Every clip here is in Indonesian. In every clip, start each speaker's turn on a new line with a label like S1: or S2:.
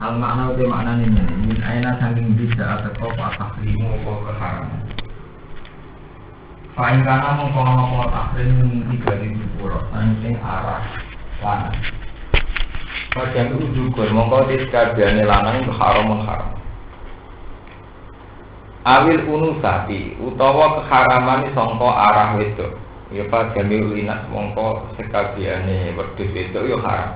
S1: Al makna uti makna ini min aina saking bisa atau tahrimu atau keharaman. Fa'ingkana mengkono tahrim tiga ribu pura saking arah lanang. Bagian itu juga mongko diskabiane lanang haram. Awil unusati utawa keharaman sangka arah wedok. Ya bagian ulinat mongko sekabiane wedhus wedok ya haram.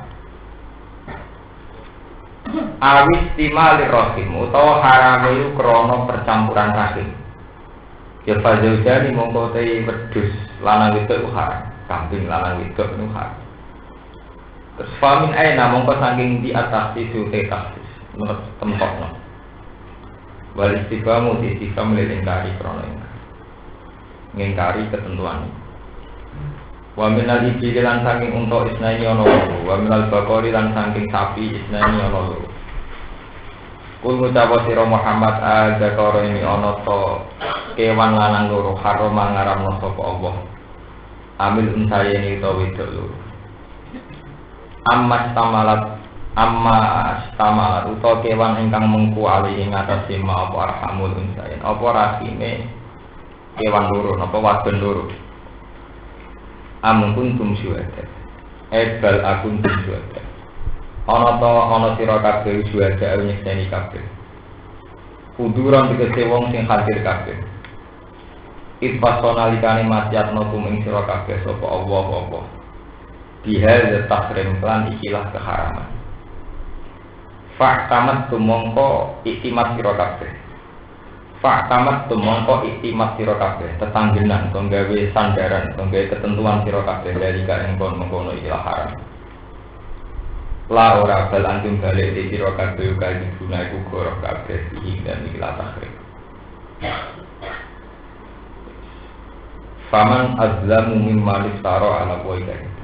S1: Awis timali rahim utawa haram itu krana percampuran rahim. Ya fazauja ni mongko te wedhus lanang wedok itu haram. Kambing lanang wedok itu haram. Terus famin aina mongko saking di atas itu tetaksis menurut tempatnya. Wal istiqamu di istiqam lingkari krono ngingkari ketentuan. Wa minal ibli lan saking unta isnaini ana loro, wa minal bakori lan saking sapi isnaini ana loro. Kul ngucap sira Muhammad azakara ini ana to kewan lanang loro haram ngaramno sapa Allah. Amil unsayeni to wedok loro. Amma stamalat utawa kewan ingkang mengku ali ing atase ma apa arhamul unsain apa rahime kewan loro napa wadon loro amun kuntum syuhada bal akun syuhada ana sira kabeh syuhada nyekseni kabeh kuduran tegese wong sing hadir kabeh personalikane masyatno ing sira kabeh sapa Allah bihal tahrim lan ikilah keharaman. Fa'tamat tumongko iktimat sira kabeh. Fa'tamat tumongko iktimat sira kabeh tetanggenan gawe sandaran gawe ketentuan sira kabeh dari ing kono ikilah haram. La ora bal antum balik di sira kabeh kali guna iku goroh kabeh iki dan ikilah tahrim. Faman azlamu mimma listara ala qaida.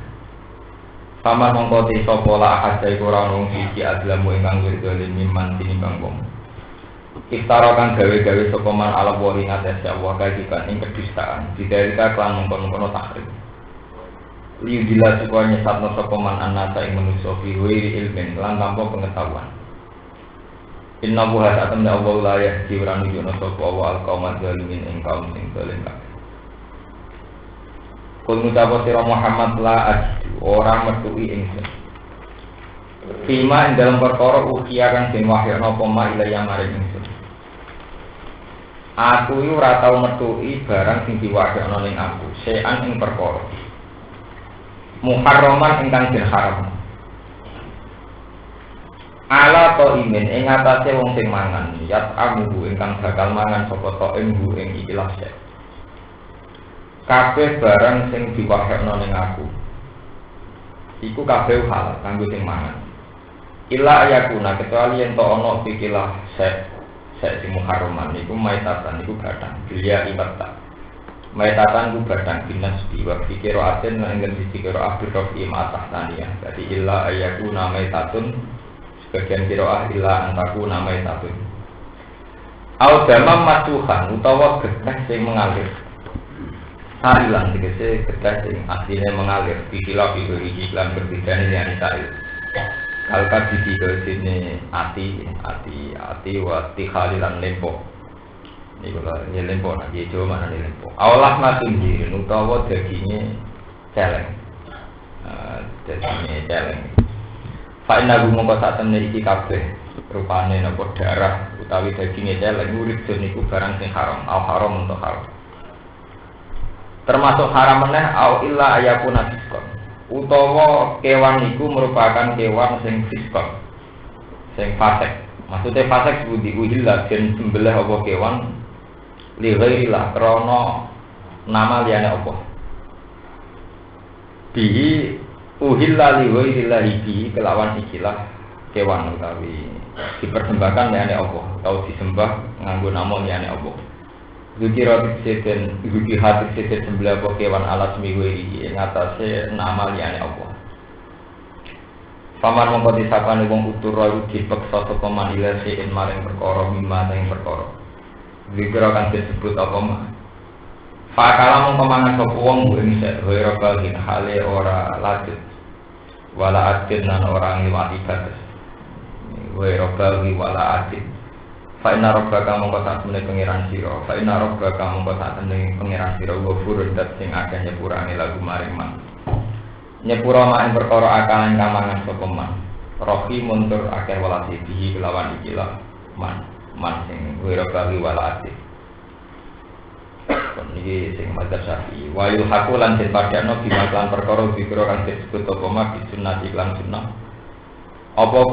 S1: Sama mongko te sapa la ahad iku ora ono siji adlamu ingkang wirdolim miman tinimbang wong. Iftara kang gawe-gawe sapa man ala wa ing atase Allah kajikan ing kedustaan. Didalika kelan mongkon-mongkon tahrim. Liudila supaya nyesatno sapa man annasa ing manusa fi wiri ilmin lan tanpa pengetahuan. Inna buha satamna Allah la yahdi wa nujuno sapa wa al-qauman zalimin ing kaum sing zalim. Kul ngucap sira Muhammad la ajdu ora metui ingsun. Fima ing dalam perkara ukia kang den wahyana apa ma ilaya maring ingsun. Aku iki ora tau metui barang sing diwahyana ning aku, sean ing perkara. Muharraman ingkang den haram. Ala to imin ing atase wong sing mangan, yat amu ingkang bakal mangan sapa to ing ikilah sek. Kabeh barang sing diwahyana ning aku iku kabeh halal kanggo sing mangan. Illa ayakuna kecuali yen to ana pikilah sek sing muharraman iku maitatan iku gadang bilia ibata. Maitatan ku gadang binas diwa pikir aten lan enggen dikira abdur fi matah tania. Dadi illa ayakuna maitatun sebagian kira illa antaku namaitatun. Au damam matuhan utawa getah sing mengalir. Sarilan tegese getah sing asline mengalir dikilah itu iklan berbeda dengan sari. Kalka dikira sini ati wa tikhalilan lempo. Niku lho lempo nek ijo mana lempo. Awalah matung jirin utawa daginge celeng. Daginge celeng. Fa inna gum mongko sak temne iki kabeh rupane napa darah utawi daginge celeng urip niku barang sing haram, au haram untuk haram. Termasuk haram meneh au illa ayakuna fiskon utawa kewan niku merupakan kewan sing fiskon sing fasik. Maksudnya fasik budi uhillah den sembelih apa kewan li ghairillah krana nama liyane apa. Bihi uhillah li ghairillah bihi kelawan ikilah kewan utawi dipersembahkan liyane apa atau disembah nganggo nama liyane apa. Zuki roti seten, zuki hati seten sembelah kewan alas minggu ini ngatasi nama liane Allah. Paman mongko disapane wong utur roh dipeksa sapa man ilasin maring perkara mimma ing perkara. Zikra kan disebut apa mah. Fakala mongko mangan sapa wong ing ora balin hale ora lanjut. Wala adin lan ora ngliwati batas. robawi wala adil. Fa inna rabbaka mongko sak temene pangeran sira. Fa inna rabbaka mongko sak temene pangeran sira ghafurun dat sing akeh nyepurane lagu maring man. Nyepura mak ing perkara akalan kamangan sapa man. Rohi muntur akeh walasi bihi kelawan ikilah man sing robawi wala adil. Niki sing madzhab Syafi'i. Wa yuhaqu lan den padakno bimaklan perkara dikira kang disebut apa mak sunnah iklan sunnah. Apa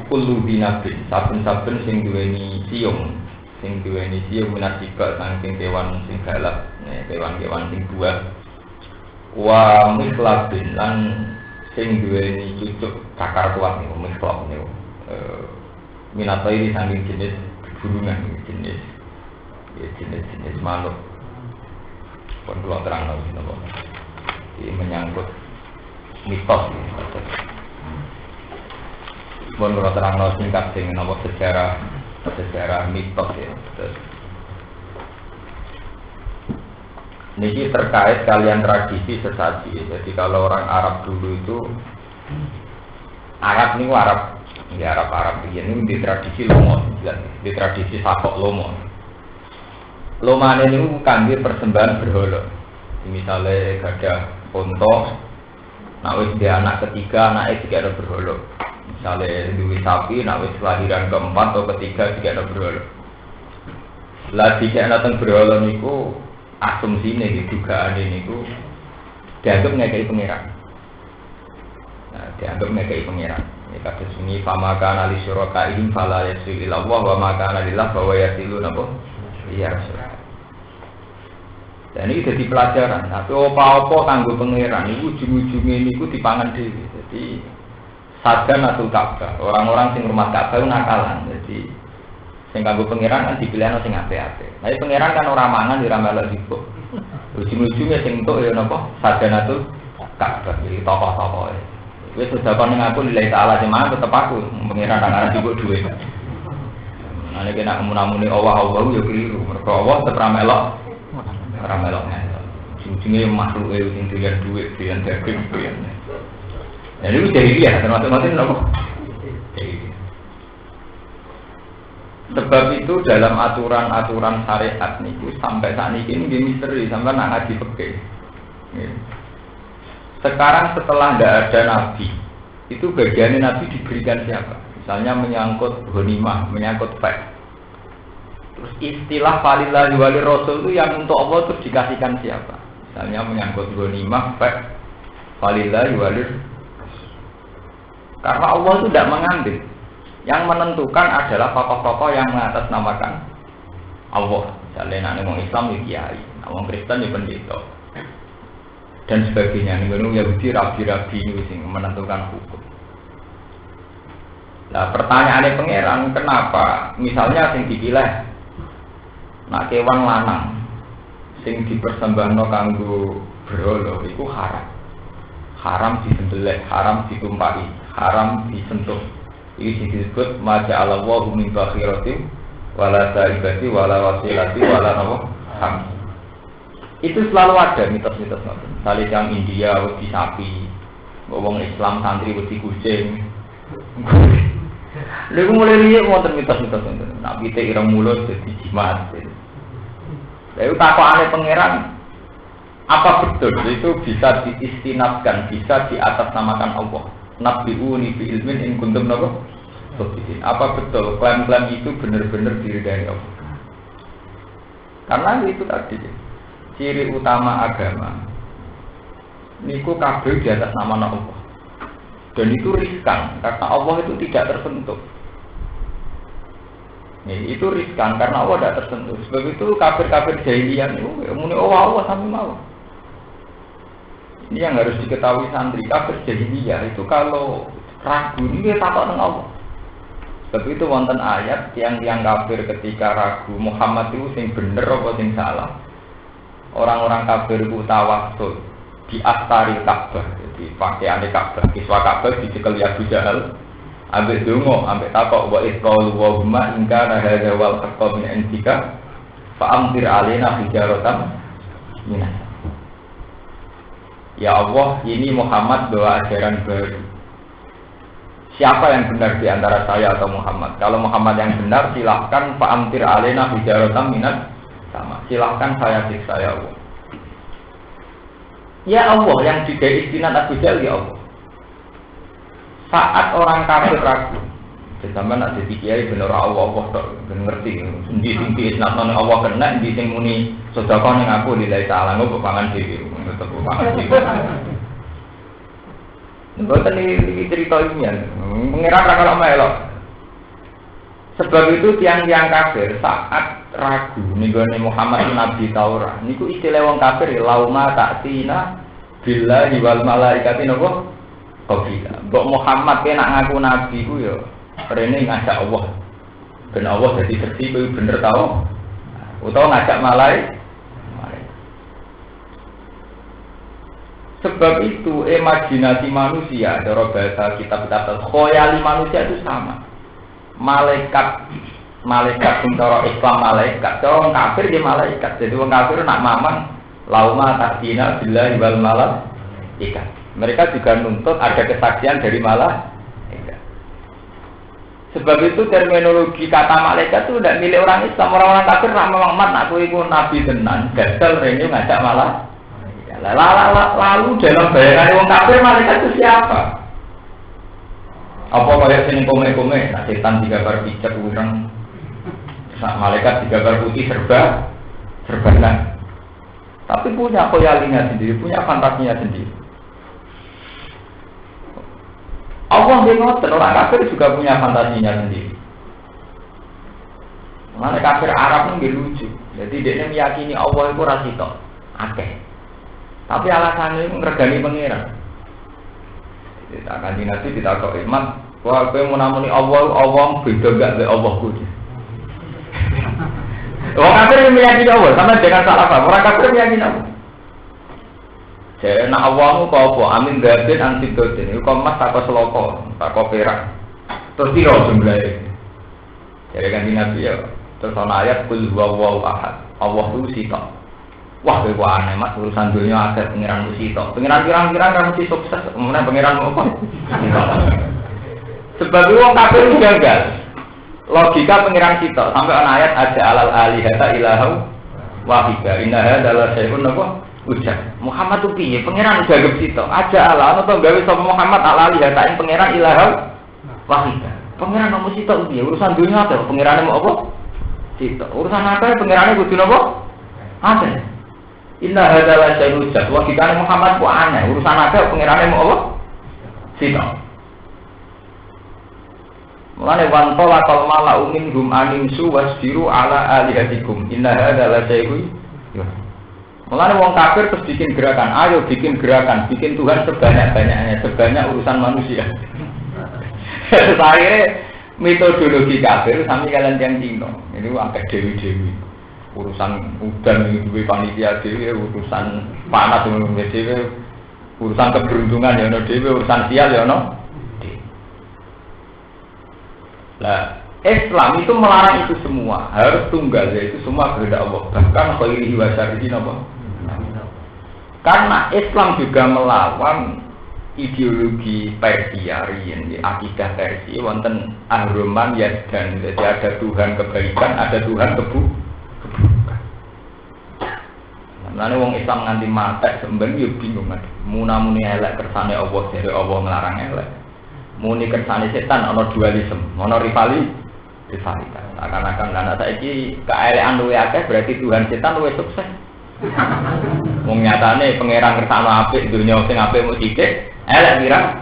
S1: kullu binabin saben-saben sing duweni siung minasibak saking kewan sing galak, kewan-kewan sing buah. Wa mislabin lan sing duweni cucuk cakar kuat niku mislab niku. Minatai saking jenis burungan jenis makhluk. Pun kula terangno napa. Iki menyangkut mitos iki. Pun kula terangno singkat sing napa sejarah mitos ya. Terus niki terkait kalian tradisi sesaji. Jadi kalau orang Arab dulu itu Arab niku Arab ini di tradisi lomo, di tradisi sakok lomo. Lomane niku kangge persembahan berhala. Misale gadah unta, nek wis di anak ketiga anake dikira berhala. Misale duwe sapi, nek wis lahiran keempat atau ketiga dikira berhala. Lah dikira teng berhala niku asumsine dugaane niku dianggap ngekeki pangeran. Nah, dianggap ngekeki pangeran. Ya kados ini famaka ali syuraka in fala yasil ila Allah wa maka lillah wa yasilu napa? Iya Rasulullah. Dan ini jadi pelajaran. Tapi apa-apa kanggo pangeran itu ujung-ujungnya niku dipangan dhewe. Jadi sadanatul Ka'bah. Orang-orang sing rumah Ka'bah nakalan. Jadi sing kanggo pangeran kan dipilihno sing apik-apik. Nah, pangeran kan ora mangan ora melok dipuk. Ujung-ujungnya sing entuk ya napa? Sadanatul Ka'bah. Jadi tokoh-tokoh. Wis sedekah ning aku lillahi ta'ala cuma tetep aku pangeran nang arep dipuk dhuwit. Ane kena munamune Allah ya keliru. Mergo Allah tetep ra melok. Ora melok melok. Ujung-ujunge makhluk sing doyan dhuwit, doyan daging, doyan. Ya itu jadi dia, termasuk napa? Sebab itu dalam aturan-aturan syariat niku sampai saat ini misteri sampai nak ngaji fikih. Sekarang setelah tidak ada nabi, itu bagiannya nabi diberikan siapa? Misalnya menyangkut ghanimah, menyangkut faid. Terus istilah falillahi walir rasul itu yang untuk Allah terus dikasihkan siapa? Misalnya menyangkut ghanimah, faid, falillahi walir. Karena Allah itu tidak mengambil. Yang menentukan adalah tokoh-tokoh yang mengatasnamakan Allah. Misalnya nak ngomong Islam ya kiai, ngomong Kristen ya pendeta. Dan sebagainya, nih Yahudi rabi-rabi itu sing menentukan hukum. Nah pertanyaannya pangeran, kenapa? Misalnya sing dipilih, nak kewan lanang, sing dipersembahno kanggo berhala, itu haram disembelih, haram ditumpahi, haram disentuh. Ini disebut maja'alallahu min bakhiratin, wala sa'ibati, wala wasilati, wala ham. Itu selalu ada mitos-mitos itu. Misalnya yang India wedi sapi, wong Islam santri wedi kucing. Lalu mulai lihat wonten mitos-mitos itu. Nak kita ireng mulut jadi jimat. Lalu takokane pangeran, apa betul itu bisa diistinabkan, bisa diatasnamakan Allah? Nabi'uni bi ilmin in kuntum nabo. Apa betul klaim-klaim itu benar-benar diri dari Allah? Karena itu tadi. Ciri utama agama niku kabeh di atas nama Allah. Dan itu riskan karena Allah itu tidak tersentuh. Itu riskan karena Allah tidak tersentuh. Sebab itu kafir-kafir jahiliyah niku muni Allah sampai mau. Ini yang harus diketahui santri. Kafir jahiliyah itu kalau ragu ini takut dengan Allah. Sebab itu wonten ayat yang kafir ketika ragu Muhammad itu sing bener apa sing salah. Orang-orang kafir itu tawasul di astari Ka'bah, jadi pakaian Ka'bah, kiswa Ka'bah dicekel Abu Jahal, ambek dongo, ambek takok wa isqaul wa huma ingka hadza wal haqqo min indika fa amtir alaina hijaratan minas. Ya Allah, ini Muhammad bawa ajaran baru. siapa yang benar di antara saya atau Muhammad? Kalau Muhammad yang benar, silahkan fa'amtir alaina hijaratan minat sama. Silahkan saya siksa ya Allah. Ya Allah yang juga istinat Abu Jahal ya Allah. Saat orang kafir ragu, zaman nak jadi kiai bener Allah tok ngerti. Endi sing isnatno Allah kena, endi sing muni sedekah ning aku lillahi ta'ala ngopo pangan dhewe. Tetep pangan dhewe. Mboten iki cerita ilmiah. Mengira kalau melok. Sebab itu tiang-tiang kafir saat ragu ninggone Muhammad Nabi Taurat niku istilah wong kafir lauma ta'tina billahi wal malaikati napa qabila. Mbok Muhammad ke nak ngaku nabi ku ya rene ngajak Allah. Ben Allah dadi seksi kuwi bener tau. Utawa ngajak malaikat. Sebab itu imajinasi manusia, cara bahasa kitab-kitab khoyali manusia itu sama. Malaikat cara Islam malaikat, cara orang kafir dia malaikat. Jadi orang kafir nak mamang lauma ta'tina billahi wal malaikat. Mereka juga nuntut ada kesaksian dari malaikat. Sebab itu terminologi kata malaikat itu tidak milik orang Islam. Orang-orang kafir nak Muhammad nak kowe iku nabi tenan, gagal rene ngajak malaikat. Lalu dalam bayangan orang kafir malaikat itu siapa? Apa kayak sini kome-kome, nah setan digambar pijat urang, nah malaikat digambar putih serba nah. Tapi punya khoyalinya sendiri, punya fantasinya sendiri. Allah ngoten, orang kafir juga punya fantasinya sendiri. Mana kafir Arab itu lucu, jadi dia meyakini Allah itu rasito, akeh. Tapi alasannya itu ngergani pengiran. Kita akan dinasti kita kok iman. Wah, kowe mau namuni Allah beda enggak dari Allahku. Orang kafir meyakini Allah, sama jangan salah paham. Orang kafir meyakini Allah. Jadi nak Allahmu kau apa? Amin gabin antidotin. Iku emas tak seloko, tak perak. Terus piro jumlahe? Jadi kan dinasti ya. Terus ana ayat kul huwallahu ahad. Allah itu sitok. Wah, kowe aneh mas urusan dunia akhir pengiran musito. Pengiran pirang-pirang kan mesti sukses. Kemudian pengiran apa? Sebab wong kafir gagal. Logika pengiran kita sampai ana ayat aja alal alihata ilahu wahida. Inna hadzal syai'un apa? Ujar. Muhammad tu piye? Pengiran jaga sito. Aja ala ana to gawe sapa Muhammad ala alihata ing pengiran ilahu wahida. Pengiran nomor sito piye? Urusan dunia apa? Pengirane mau apa? Sito. Urusan apa? Pengirane kudu napa? Ada. Inna hadzal syai'un ujar. Logikane Muhammad ku aneh. Urusan apa? Pengirane mau apa? Sito. Mulane wantola kal malau minhum animsu wasbiru ala alihatikum inna hadza la syai'un. Mulane wong kafir terus bikin gerakan, ayo bikin gerakan, bikin Tuhan sebanyak-banyaknya, sebanyak urusan manusia. Akhirnya metodologi kafir sami kalian yang Cina. Ini angkat dewi-dewi. Urusan udan duwe panitia dhewe, urusan panas dhewe, urusan keberuntungan ya ono dhewe, urusan sial ya ono. Nah, Islam itu melarang itu semua, harus tunggal, yaitu semua kehendak Allah. Bahkan khairihi wa syarrihi apa? Karena Islam juga melawan ideologi Persia, akidah Persia, wonten ahruman yaddan, jadi ada Tuhan kebaikan, ada Tuhan keburukan. Lalu wong Islam nganti mate semben yo bingung, muni elek kersane Allah, dari Allah ngelarang elek. Muni kersane setan ana dualisme, ana rivalitas. Akan-akan anak saiki keelekan luwe akeh berarti Tuhan setan luwe sukses. Wong nyatane pangeran kersane apik dunya sing apik mung sithik, elek kira.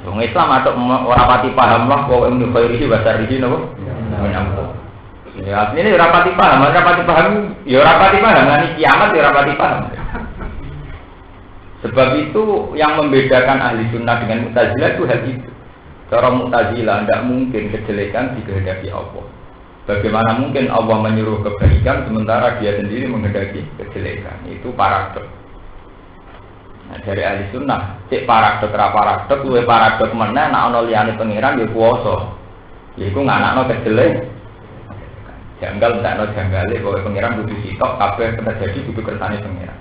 S1: Wong Islam atok ora pati paham lah kok ing khairihi wa syarrihi napa? Ya asline ora pati paham, ya ora pati paham, lan kiamat ya ora pati paham. Sebab itu yang membedakan ahli sunnah dengan Mu'tazilah itu hal itu. Cara Mu'tazilah tidak mungkin kejelekan dikehendaki Allah. Bagaimana mungkin Allah menyuruh kebaikan sementara dia sendiri menghendaki kejelekan? Itu paradok. Nah, dari ahli sunnah, cek paradok luwe paradok mana? Nak ono liyane pangeran dia kuwasa. Yaiku nganakno kejelek. Janggal ndak ono janggale bahwa pangeran kudu sitok kabeh terjadi kudu kersane pangeran.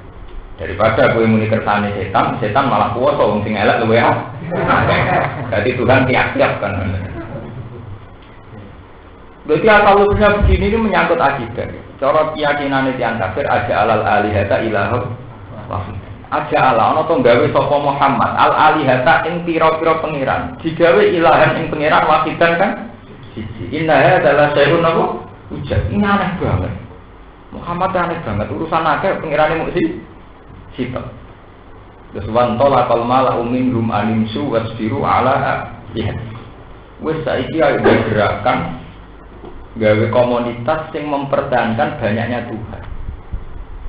S1: Daripada kowe muni kersane setan malah kuwasa wong sing elek luwe Jadi Tuhan tiap-tiap kan. Berarti asal-usulnya begini ini menyangkut akidah. Cara keyakinan yang kafir aja alal alihata ilahum wahid. Aja ala ana to gawe sapa Muhammad al alihata ing pira-pira pangeran. Digawe ilahan ing pangeran wahidan kan siji. Inna adalah syai'un apa? Ujab. Ini aneh banget. Muhammad aneh banget urusan akeh pangerane mung sitok. Terus wantola kalmala minhum alimsu wasbiru ala ya. Wis saiki ayo gerakan gawe komunitas yang mempertahankan banyaknya Tuhan.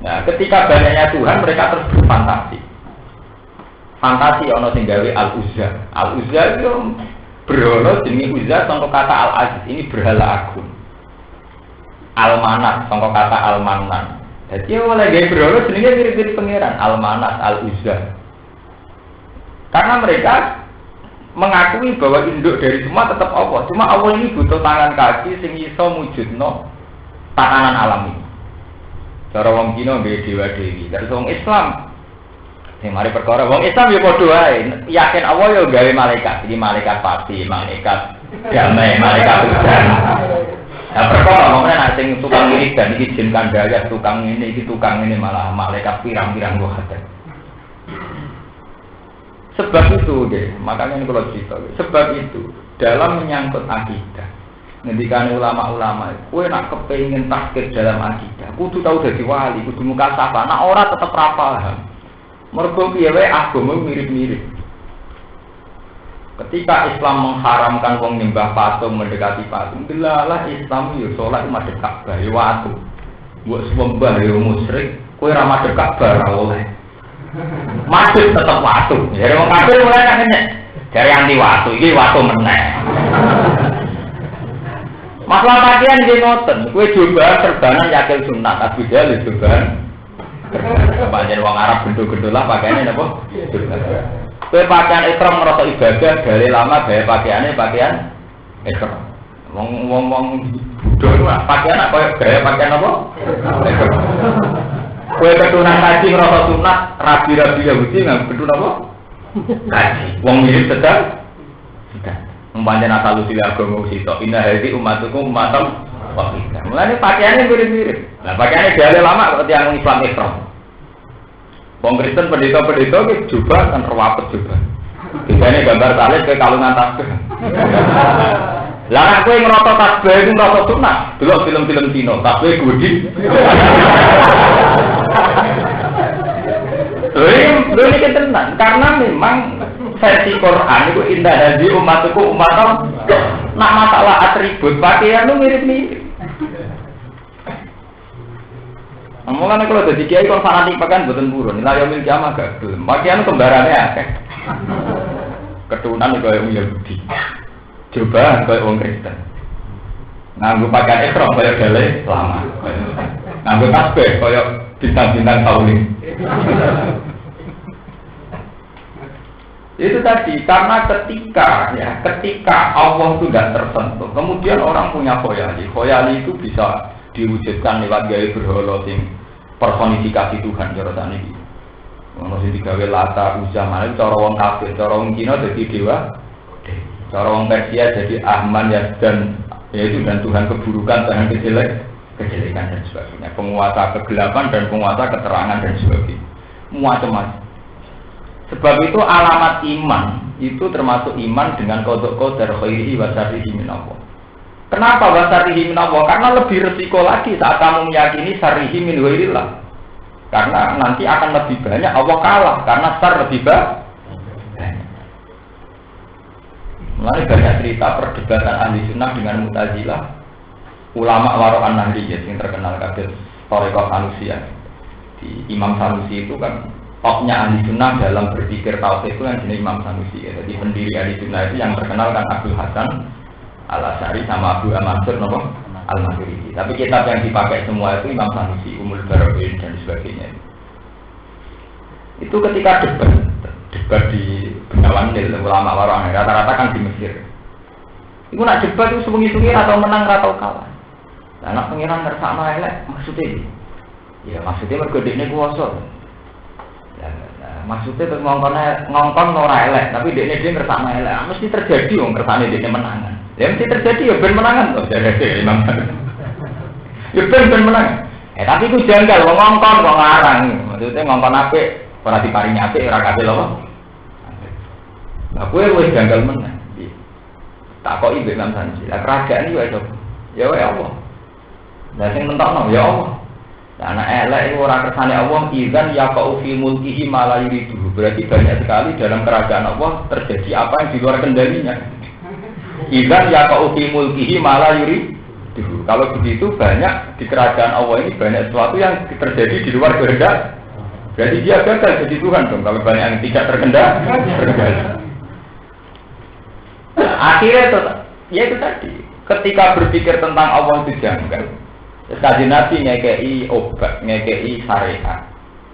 S1: Nah, ketika banyaknya Tuhan mereka terus berfantasi. Fantasi ana sing gawe Al-Uzza. Al-Uzza itu berhala jenenge Uzza sangka kata Al-Aziz, ini berhala agung. Al-Manat sangka kata Al-Mannan. Jadi oleh gawe berhala jenenge mirip-mirip pangeran Al-Manat, Al-Uzza. Karena mereka mengakui bahwa induk dari semua tetap Allah. Cuma Allah ini butuh tangan kaki sing iso mujudno tatanan alami. Cara wong Cina nggih dewa-dewi, terus wong Islam sing mari perkara wong Islam ya padha wae, yakin Allah ya gawe malaikat, iki malaikat pasti, malaikat damai, malaikat hujan. Nah, perkara wong nek sing tukang wirid dan iki jin kandhaya, tukang ini, iki tukang ini malah malaikat pirang-pirang wae. Sebab itu deh, makanya ini kalau cerita. Sebab itu dalam menyangkut akidah, ngendikan ulama-ulama, kue nak kepengin takdir dalam akidah, kudu tahu dari wali, kudu muka sapa. Nak ora tetep paham. Mergo piye wae agama mirip-mirip. Ketika Islam mengharamkan wong nyembah patung, mendekati patung, delalah Islam yo salat madhep Ka'bah yo watu. Mbok sembah yo musyrik, kowe ra madhep Ka'bah ra oleh. Masuk tetap waktu. Jadi orang kafir mulai nanya dari anti waktu, ini waktu meneh. Masalah pakaian di noten, kue coba serbanan yakil sunat, tapi dia lebih coba. Banyak orang Arab gendul-gendul lah pakaiannya apa? Kue pakaian ihram merasa ibadah dari lama gaya pakaiannya pakaian ihram. Wong bodoh lah pakaian apa gaya pakaian apa? Kue ketunan kaji merasa sunat, rabi-rabi Yahudi nggak kedun apa? Kaji. Wong mirip sedang. Membantu asal usul agama usito. Indah hadi umatuku umatam wakidah. Mulanya pakaiannya mirip-mirip. Nah pakaiannya dia lama seperti yang Islam Islam. Wong Kristen pendeta-pendeta itu juga kan terwapet juga. Biasanya gambar salib ke kalungan tasbih. Lah nek kowe ngrasa tasbih iku ngrasa sunat, delok film-film Cina, tasbih gudi. Lha iki tenan, karena memang versi Quran itu indah hadi umatku umatam. Nak masalah atribut pakaian itu mirip-mirip. Omongan kalau dadi kiai kon fanatik pakaian mboten purun, la yaumil kiamah gak gelem. Pakaian kembarane akeh. Keturunan kaya Yahudi. Coba kaya wong Kristen. Nganggo pakaian ihram kaya Dalai Lama. Nganggo tasbih kaya bintang-bintang Pauling. Itu tadi karena ketika Allah itu tidak tersentuh, kemudian orang punya khoyali. Khoyali itu bisa diwujudkan lewat gaya berhala sing personifikasi Tuhan cara sakniki. Ono sing digawe Lata, Uzza, mana cara wong kafir, cara wong Cina dadi dewa. Cara wong Persia jadi Ahman dan yaitu dan Tuhan keburukan, Tuhan kejelekan dan sebagainya. Penguasa kegelapan dan penguasa keterangan dan sebagainya. Macam-macam. Sebab itu alamat iman itu termasuk iman dengan qadar khairihi wa syarrihi min Allah. Kenapa wa syarrihi min Allah? Karena lebih resiko lagi saat kamu meyakini syarrihi min ghairillah. Karena nanti akan lebih banyak Allah kalah karena syar lebih banyak. Mulai banyak cerita perdebatan ahli sunnah dengan Mu'tazilah, ulama Waro'an Nahdiyah yang terkenal kabel Thariqah Sanusiyah. Di Imam Sanusi itu kan topnya ahli sunnah dalam berpikir tauhid itu yang jenis Imam Sanusi. Jadi pendiri ahli sunnah itu yang terkenal kan Abdul Hasan Al-Asy'ari sama Abu Mansur Al-Maturidi. Tapi kitab yang dipakai semua itu Imam Sanusi, Ummul Bara'in dan sebagainya. Itu ketika debat di Bengawan Nil ulama Waro'an rata-rata kan di Mesir. Iku nak debat itu sebengi-sebengi atau menang atau kalah. Lah nak pengiran ngersakno elek maksudnya. Ya maksudnya mergo dekne kuwasa. Maksudnya terus ngongkon ora elek, tapi dekne dhewe ngersakno elek. Mesti terjadi wong kersane dekne menangan. Ya mesti terjadi ya ben menangan to jare Imam. Ya ben menang. Tapi ku janggal wong ngongkon kok ngarang. Maksudnya ngongkon apik, ora diparingi apik ora kabeh lho. Lah kowe wis janggal menang. Tak kok ibu Imam Sanji. Lah kerajaan iki wae ya wae Allah. Lah sing mentokno ya Allah. Lah anak elek iku ora kersane Allah izan yaqau fi mulkihi ma la yuridu. Berarti banyak sekali dalam kerajaan Allah terjadi apa yang di luar kendalinya. Izan yaqau fi mulkihi ma la yuridu. Kalau begitu banyak di kerajaan Allah ini banyak sesuatu yang terjadi di luar kehendak. Berarti dia gagal jadi Tuhan dong. Kalau banyak yang tidak terkendali. Akhirnya itu, ya itu tadi. Ketika berpikir tentang Allah itu janggal. Kajian Nabi ngekei obat, ngekei syariat.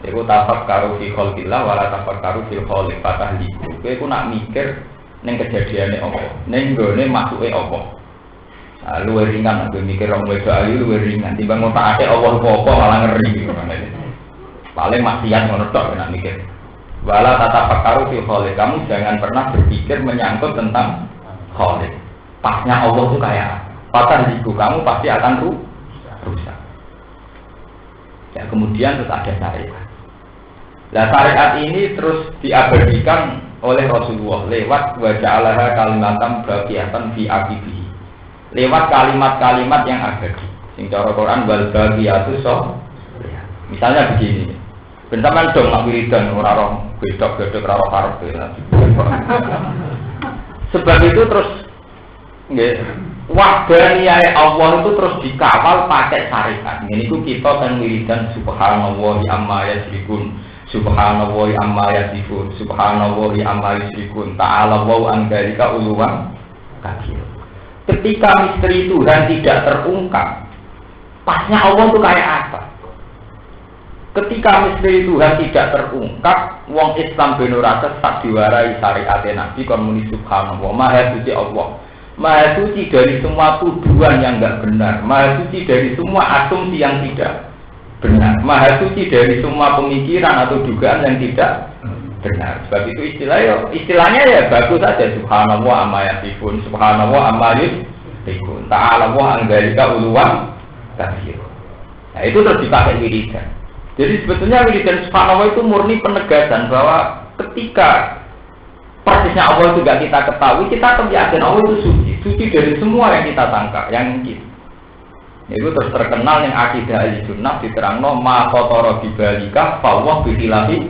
S1: Iku tafakkaru fi khalqillah wala tafakkaru fil khaliq fatahliku. Kowe nak mikir ning kejadiane Allah, ning nggone maksuke Allah. Luwih ringan aku mikir wong wedok ayu luwih ringan timbang ngotak ate Allah apa malah ngeri. Paling maksiat ngono tok nek mikir. Wala tatafakkaru fi khaliq. Kamu jangan pernah berpikir menyangkut tentang khaliq. Pasnya Allah itu kayak fatahliku, kamu pasti akan rusak. Ya kemudian terus ada syariat. Nah syariat ini terus diabadikan oleh Rasulullah lewat waja'alaha kalimatan baqiyatan fi aqibihi. Lewat kalimat-kalimat yang abadi. Sing cara Quran wal baqiyatu sholihah. Misalnya begini. Bentaman dong nak wiridan ora roh gedhok-gedhok ora roh karepe. Sebab itu terus nggih wahdaniyah Allah itu terus dikawal pakai syariat. Ini ku kita kan wiridan subhanallahi amma yasyrikun, subhanallahi amma yasifun, subhanallahi amma yusyrikun, ta'ala wa an dzalika uluwan kabir. Ketika misteri Tuhan tidak terungkap, pasnya Allah itu kayak apa? Ketika misteri Tuhan tidak terungkap, wong Islam ben ora sesat diwarai syariat Nabi kon muni subhanallah, maha suci Allah. Maha suci dari semua tuduhan yang enggak benar, maha suci dari semua asumsi yang tidak benar, maha suci dari semua pemikiran atau dugaan yang tidak benar. Sebab itu istilahnya ya bagus saja, subhanallah amma yasifun, subhanallah amma yusyrikun, ta'ala wa an dzalika uluwan kabir. Nah itu terus dipakai wiridan. Jadi sebetulnya wiridan subhanallah itu murni penegasan bahwa ketika persisnya Allah itu tidak kita ketahui, kita akan yakin Allah itu suci dari semua yang kita sangka, yang kita. Itu terus terkenal yang akidah al-sunnah diterangno ma qatara bibalika fa wa bi khilafi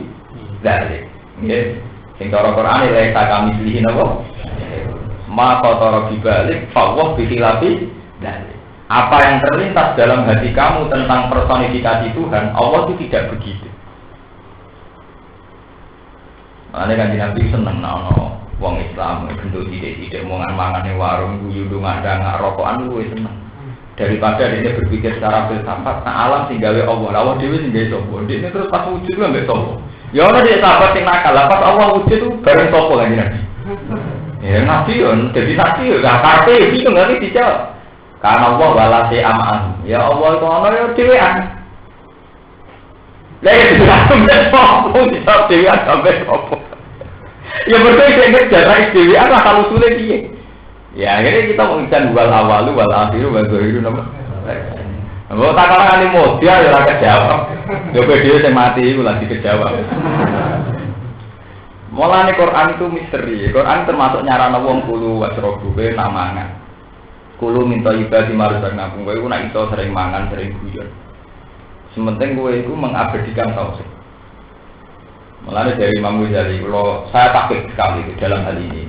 S1: dzalik. Nggih. Sing cara Quran iki laisa kamitslihi napa? Ma qatara bibalik fa wa bi khilafi dzalik. Apa yang terlintas dalam hati kamu tentang personifikasi Tuhan, Allah itu tidak begitu. Makanya kan Nabi seneng nono wong Islam bentuk tidak mangan-mangan di warung guyu ngandang rokokan lu seneng. Daripada dia berpikir secara filsafat, nah alam sing gawe Allah, Allah dhewe sing gawe sapa. Dene terus pas wujud lho mbek sapa. Ya ora dia sahabat sing nakal, pas Allah wujud itu bareng sapa lagi Nabi. Ya Nabi yo dadi nabi yo gak karepe iki ngerti dijawab. Karena Allah walase aman. Ya Allah iku ana yo dhewean. Lah itu sampe sapa dijawab dhewean sampe sapa. Ya berarti sing jarak dhewean asal usule piye? Ya akhirnya kita mengikan wal awalu wal akhiru wal zahiru nama. Kalau tak kalah kali modal ya ora kejawab. Yo video sing mati iku lagi kejawab. Mulane Quran itu misteri. Quran termasuk nyarana wong kulo wasrobu be nak mangan. Kulo minta ibadah dimarusak nabung kowe iku nak iso sering mangan, sering guyon. Sementing kowe iku mengabadikan tauhid. Mulane dari Imam Ghazali kalau saya takut sekali dalam hal ini.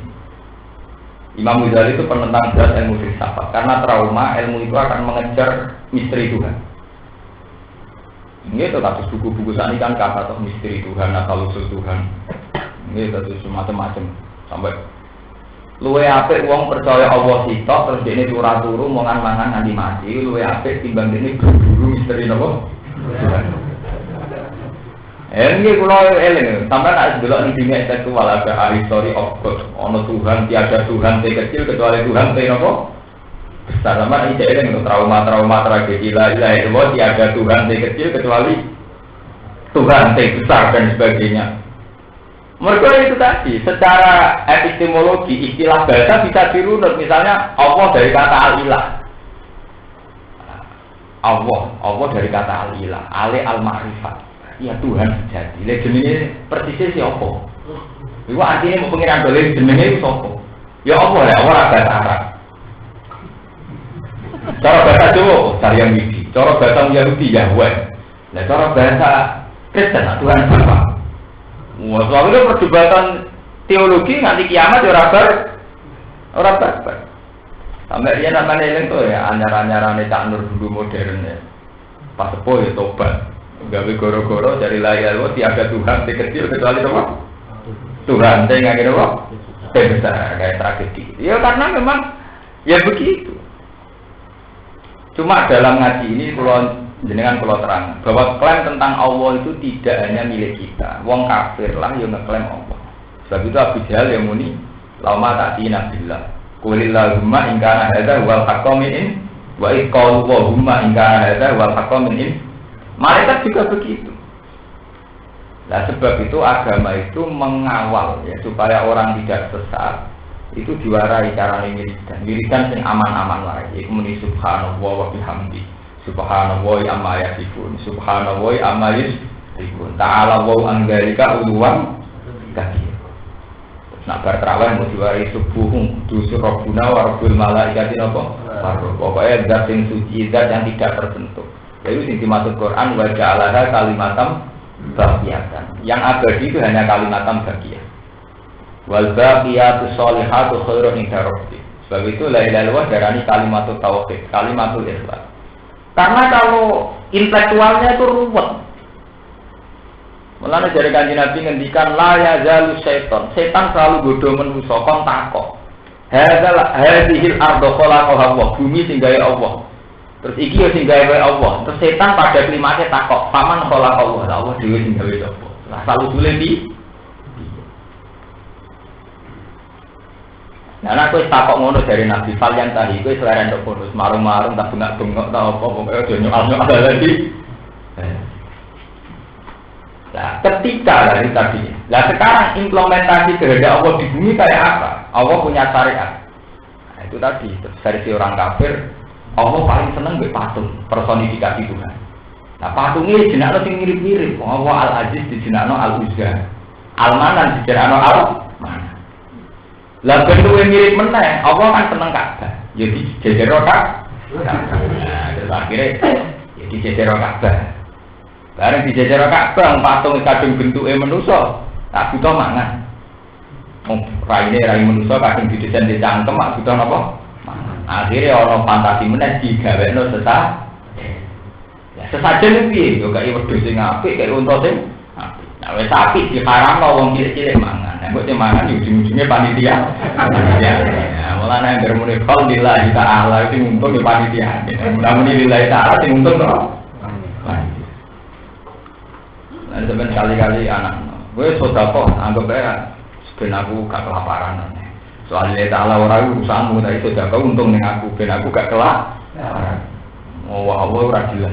S1: Imam Ghazali itu penentang berat ilmu filsafat karena trauma ilmu itu akan mengejar misteri Tuhan. Ini tetap buku-buku tadi kan kata atau misteri Tuhan atau usul Tuhan. Ini tetap semacam-macam sampai luwe apik wong percaya Allah sitok terus dene turu-turu mangan-mangan nganti mati luwe apik timbang dene berburu misteri napa? Tuhan. Ini kalau eling, sampai nak delok ning dunia intelektual ada history of God, ono Tuhan, tiada Tuhan T kecil kecuali Tuhan T nopo besar. Sama ini eling trauma tragedi la ilaha illallah, tiada Tuhan T kecil kecuali Tuhan T besar dan sebagainya. Mereka itu tadi, secara epistemologi istilah bahasa bisa dirunut. Misalnya Allah dari kata al-ilah. Allah dari kata al-ilah, al-ma'rifat. Ya Tuhan sejati. Lha jenenge persisnya siapa? Iku artinya mau pengiran boleh jenenge siapa? Ya Allah ya, ora bahasa Arab. Cara bahasa Jawa, Sayang Widi. Cara bahasa Yahudi, Yahweh. Nah, cara bahasa Kristen, Tuhan Bapa. Wah, soalnya perdebatan teologi nanti kiamat ya orang bar. Sampai dia namanya eling tuh ya, anyar-anyarane Cak Nur dulu modern ya. Pas sepo ya tobat. Gawe goro-goro dari layar lo tiada Tuhan, kecil kecuali apa? Tuhan, saya nggak kira apa? Besar kayak tragedi. Ya karena memang ya begitu. Cuma dalam ngaji ini jenengan kalau terang bahwa klaim tentang Allah itu tidak hanya milik kita. Wong kafir lah yang ngeklaim Allah. Sebab itu Abu Jahal yang muni lama ta'tina billah. Qulillahumma in kana hadza wal haqqu min wa iqalu Allahumma in kana hadza wal haqqu min. Malaikat juga begitu. Nah sebab itu agama itu mengawal ya supaya orang tidak sesat. Itu diwarai cara wiridan sing aman-aman lagi. Iku muni subhanallah wa bihamdi. Subhanallah amma yasifun. Subhanallah amma yasifun. Ta'ala wa an dzalika uluwan kabir. Nak bar tarawih mau diwarai subuh dusur rabbuna wa rabbul malaikati napa? Pokoknya zat yang suci, zat yang tidak terbentuk. Itu yang dimaksud Quran wa ja'alaha kalimatam baqiyatan. Yang abadi itu hanya kalimatam baqiyah. Wal baqiyatus sholihatu khairun inda rabbih. Sebab itu la ilaha illallah darani kalimatut tauhid, kalimatul ikhlas. Karena kalau intelektualnya itu ruwet. Mulane dari Kanjeng Nabi ngendikan la yazalu syaitan. Setan selalu godho manusa kon takok. Hadhil ardo khalaqaha Allah, bumi sing gawe Allah. Terus iki yo sing gawe Allah. Terus setan pada klimaknya takok, paman khalaq Allah, Allah dhewe sing gawe apa. Lah selalu dule di. Nah aku takok ngono dari Nabi Falyan tadi, kowe selera entuk bonus marung-marung tak bengak-bengok ta apa pokoke aja nyokal-nyokal lagi. Nah, ketika dari tadi, nah sekarang implementasi kehendak Allah di bumi kayak apa? Allah punya syariat. Nah, itu tadi versi orang kafir, Allah paling seneng mbek patung, personifikasi Tuhan. Nah, patungnya jenakno sing mirip-mirip. Allah Al-Aziz dijenakno Al-Uzza. Al-Manan dijenakno Al-Manan. Lah bentuke mirip meneh, Allah kan seneng Ka'bah. Ya dijejer Ka'bah. Nah, terus akhirnya ya dijejer Ka'bah. Bareng dijejer Ka'bah, patung kadung bentuke manusa, tak butuh mangan. Raine rai manusa kadung didesain di cangkem, tak butuh napa? Mangan. Akhire ana fantasi meneh digawekno sesat. Ya sesajen piye? Yo kaya wedhus sing apik, kaya unta sing apik. Nah wis apik diharamno wong cilik-cilik mangan. Nek mbok mangan yo ujung-ujunge panitia. Nah, mulane anggere muni qalillah ta'ala iki untung di panitia. Mun lillahi ta'ala sing untung to. Nanti sebenarnya kali-kali anak, gue sodako anggap aja sebenarnya aku gak kelaparan. Soalnya ta'ala orang urusanmu tadi sodako untung dengan aku, ben aku gak kelaparan. Wah Allah ora jelas.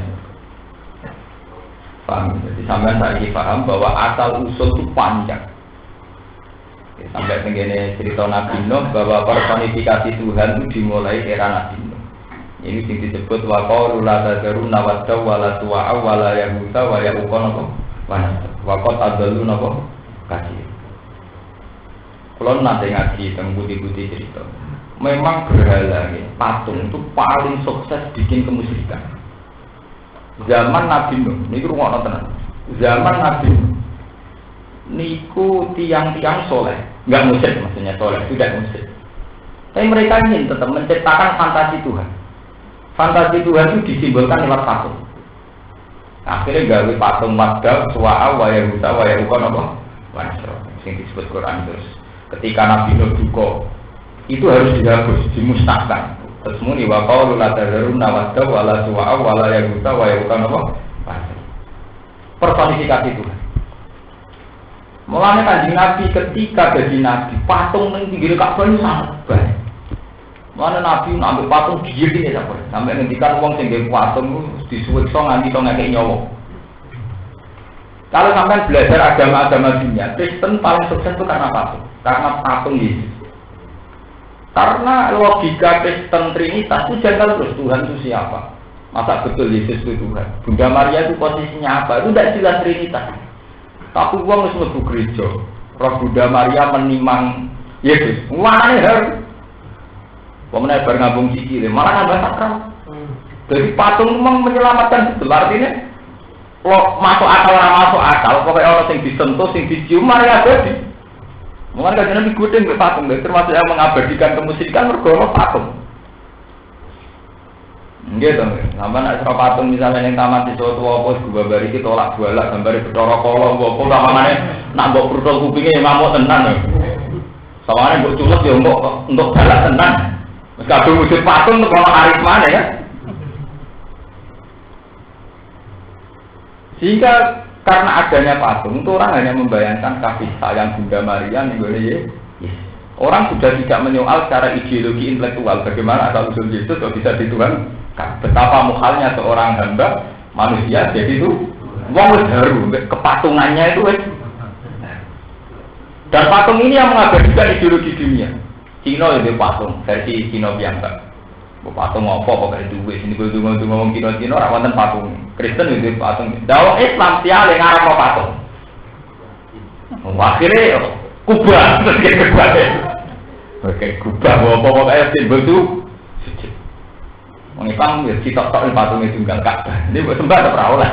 S1: Paham? Jadi sampai saya paham bahwa asal usul itu panjang. Sampai begini cerita Nabi Nuh bahwa personifikasi Tuhan itu dimulai era Nabi Nuh. Ini disebut waqalu la tadharunna wadda wala suwa'a wala yaghutha wa ya'uqa wakot adalu napa kasih. Kalau nanti ngaji tentang budi-budi cerita, memang berhala nih, patung itu paling sukses bikin kemusyrikan. Zaman Nabi Nuh, niku rungokno tenan. Zaman Nabi Nuh, niku tiang-tiang soleh, nggak musyrik maksudnya soleh, tidak musyrik. Tapi mereka ingin tetap menciptakan fantasi Tuhan. Fantasi Tuhan itu disimbolkan lewat patung. Akhirnya gawe patung Wadda, Suwa'a, wa Yaghutha, wa Ya'uqa napa? Wa Nasra. Sing disebut Quran terus. Ketika Nabi Nuh duka, itu harus dihapus, dimusnahkan. Terus muni wa qalu la tadharunna Wadda wa la Suwa'a wa la Yaghutha wa Ya'uqa napa? Personifikasi Tuhan. Mulane Kanjeng Nabi ketika jadi nabi, patung ning pinggir Ka'bah itu sangat banyak. Mana Nabi ambil patung gigi ya sampai ngendikan wong sing gawe patung disuwekso nganti to ngekek nyawa. Kalau sampai belajar agama-agama dunia, Kristen paling sukses itu karena patung Yesus. Karena logika Kristen Trinitas itu janggal terus, Tuhan itu siapa? Masa betul Yesus itu Tuhan? Bunda Maria itu posisinya apa? Itu tidak jelas Trinitas. Tapi uang harus mlebu gereja. Roh Bunda Maria menimang Yesus. Mana harus? Pemenang bergabung sikile, malah nambah sakral. Jadi patung memang menyelamatkan betul. Artinya, lo masuk akal orang masuk akal. Pokoknya orang yang disentuh, yang dicium, Maria abadi. Mungkin kan Nabi Gudeng ke patung, termasuk yang mengabadikan kemusyrikan mergolong patung. Gitu, sama nak serap patung misalnya yang taman di suatu apa, gua bari kita tolak balak, gambari bedoro kolong, gua apa namanya, nak bawa perutol kupingnya ngamuk tenang. Soalnya buat culuk ya untuk balak tenang. Kadung wujud patung untuk orang arif mana ya? Sehingga karena adanya patung itu orang hanya membayangkan kasih sayang Bunda Maria nih yes. Orang sudah tidak menyoal secara ideologi intelektual bagaimana asal usul Yesus kalau bisa dituhan. Betapa muhalnya seorang hamba manusia jadi itu wong baru kepatungannya itu dan patung ini yang mengabadikan ideologi dunia. Cina itu patung versi Cina biasa. Patung apa pakai duit sini gue ngomong Cina orang wonten patung. Kristen itu patung. Dalam Islam tiada yang ngarang patung. Akhirnya kubah terus kubah. Oke kubah apa pakai simbol itu. Mengislam ya citok-tok patungnya tunggal Ka'bah. Ini buat sembah atau perawat.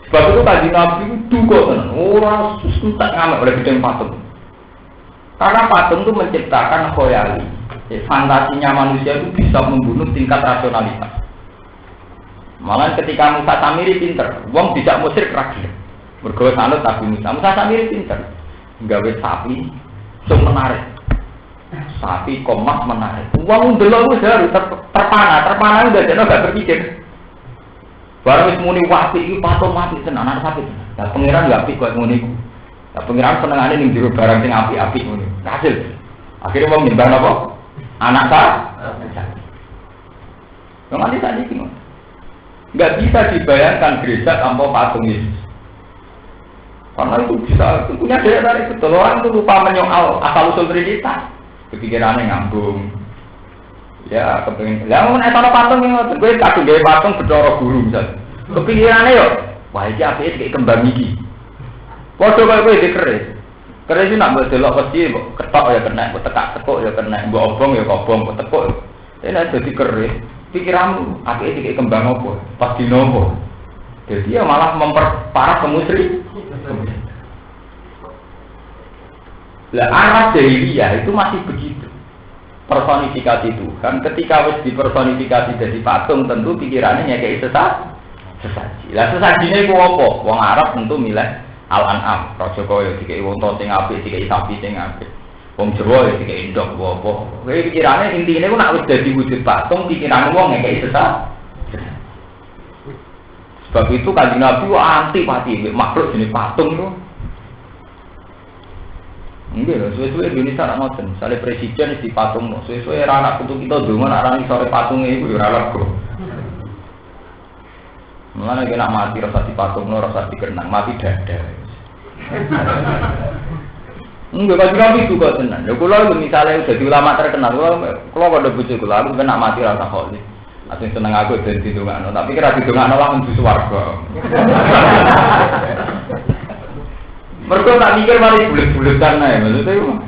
S1: Sebab itu tadi Nabi itu duga tenan. Orang susah ngamak oleh bidang patung. Karena patung itu menciptakan khoyali. Fantasinya manusia itu bisa membunuh tingkat rasionalitas. Malah ketika Musa Samiri pinter, wong tidak musyrik rakyat. Bergawe sanut Nabi Musa. Musa Samiri pinter. Gawe sapi, sing menarik. Sapi komat menarik. Wong ndelok wis harus terpana udah jeneng gak berpikir. Barang wis muni wapi iki patung mati tenan anak sapi. Lah pangeran gak apik koyo ngene iku. Lah pangeran senengane ning jero barang sing apik-apik ngono. Hasil. Akhirnya wong nyembah napa? Anak sapi. Wong mati tadi iki. Enggak bisa dibayangkan gereja tanpa patung Yesus. Karena itu bisa punya daya tarik betul. Orang itu lupa menyoal asal usul Trinitas. Kepikirannya ngambung, ya kepengen. Lah mau naik patung yang gue kadung gaya patung bedoro guru misal. Kepikirannya yo, wah ini apa sih kembang gigi. Foto kayak gue dikeris, keris itu nak buat delok pasti, ketok ya kena, buat tekuk ya kena, buat obong ya kobong, buat tekuk. Ini ada di keris. Pikiranmu, apa sih kembang apa? Pasti nopo. Jadi ya malah memperparah kemusyrik. Lah arah jahiliyah itu masih begitu. Personifikasi Tuhan ketika wis dipersonifikasi jadi patung tentu pikirannya kayak sesaji. Lah sesajinya iku apa? Wong Arab tentu milih Al-An'am, raja kaya dikei wonten sing apik, dikei sapi sing apik. Wong Jawa ya dikei ndok apa. Kowe pikirane intine ku nek wis dadi wujud patung pikirane wong kayak sesaji. Sebab itu Kanjeng Nabi anti pati makhluk jenis patung itu. Enggak, sesuai Indonesia tak ngoten. Misalnya presiden di patung, sesuai anak putu kita dulu anak ini sore patungnya itu ralap bro. Mulanya kena mati rasa di patung, rasa di kenang mati dada. Enggak, kalau kami juga tenang. Kalau misalnya sudah di ulama terkenal, kalau pada bujuk kalau kena mati rasa holy. Asing seneng aku dan tidungan, tapi kira tidungan Allah untuk swarga. Mereka tak mikir mari bulet-buletan aja, maksudnya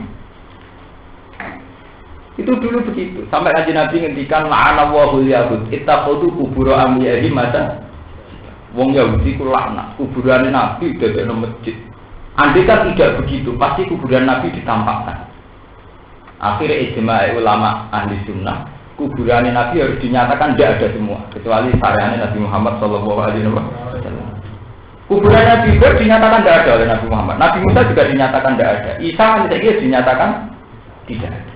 S1: itu dulu begitu. Sampai Kanjeng Nabi ngendikan la'ana wahul yahud ittakhadhu qubur anbiya'ihim masa wong Yahudi ku laknat kuburan Nabi dadekno masjid. Andai kan tidak begitu, pasti kuburan Nabi ditampakkan. Akhirnya ijma' ulama ahli sunnah, kuburan Nabi harus dinyatakan tidak ada semua, kecuali sareane Nabi Muhammad sallallahu alaihi wasallam. Kuburan Nabi Ibrahim dinyatakan tidak ada oleh Nabi Muhammad. Nabi Musa juga dinyatakan tidak ada. Isa misalnya dinyatakan tidak ada.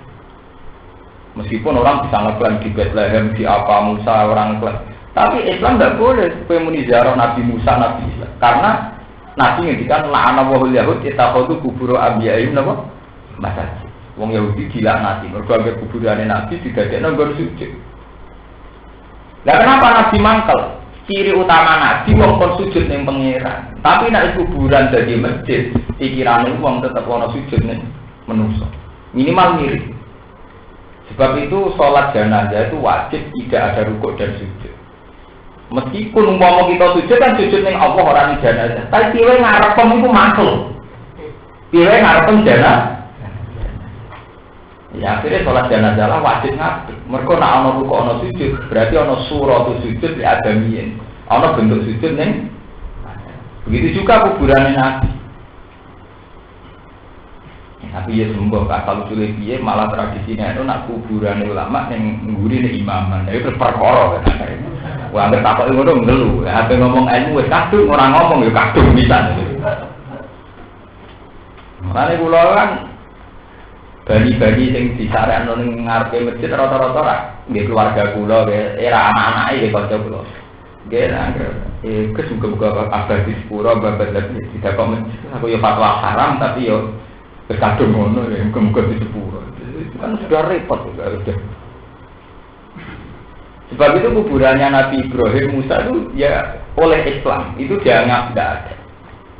S1: Meskipun orang bisa ngeklaim di Bethlehem, di apa Musa orang klaim. Tapi Islam tidak boleh muni ziarah Nabi Musa, Nabi Isa. Karena Nabi ngendikan la'ana wahul yahud ittakhadhu qubur anbiya'ihim napa? Masjid. Wong Yahudi dilaknati mergo anggere kuburane Nabi didadekno nggon sujud. Lah kenapa Nabi mangkel? ciri utama nabi wong kon sujud ning pangeran. Tapi nek kuburan dadi masjid, pikirane wong tetep ana sujud ning manusa. Minimal mirip. Sebab itu sholat jenazah itu wajib tidak ada rukuk dan sujud. Meskipun umpama kita sujud kan sujud ning Allah ora ning jenazah. Tapi piye ngarepem iku makhluk. Piye ngarepem jenazah? Ya akhirnya sholat jenazah lah wajib ngadeg. Mergo nek ana rukuk ana sujud, berarti ana surah sujud di adamiyin. Ana bentuk sujud ning. Begitu juga kuburan Nabi. Tapi ya sembah asal usule piye malah tradisinya itu nak kuburan ulama yang ngguri ning imaman. Itu perkara kan. Wah anggere takok ngono ngelu. Ape ngomong ilmu wis kadung ora ngomong ya kadung pisan. Mane kula kan bani-bani sing disarekno ning ngarepe masjid rata-rata ra nggih keluarga kula era anak-anake nggih kanca kula. Nggih anggere kesuka-suka abadi sepuro babat tidak kok aku ya fatwa haram tapi yo terkadang ngono ya, muka-muka di sepuluh. Kan sudah repot juga sudah. Sebab itu kuburannya Nabi Ibrahim Musa itu ya oleh Islam itu dianggap tidak ada.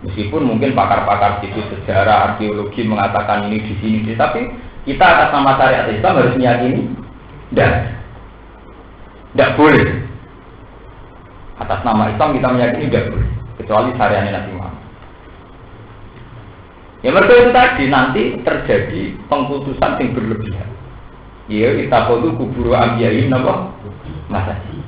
S1: Meskipun mungkin pakar-pakar situ sejarah arkeologi mengatakan ini di sini, tapi kita atas nama syariat Islam harus meyakini tidak boleh. Atas nama Islam kita meyakini tidak boleh, kecuali syariatnya Nabi Muhammad. Ya mereka itu tadi nanti terjadi pengkultusan yang berlebihan. Ya kita perlu kubur ambiyain apa? Masjid.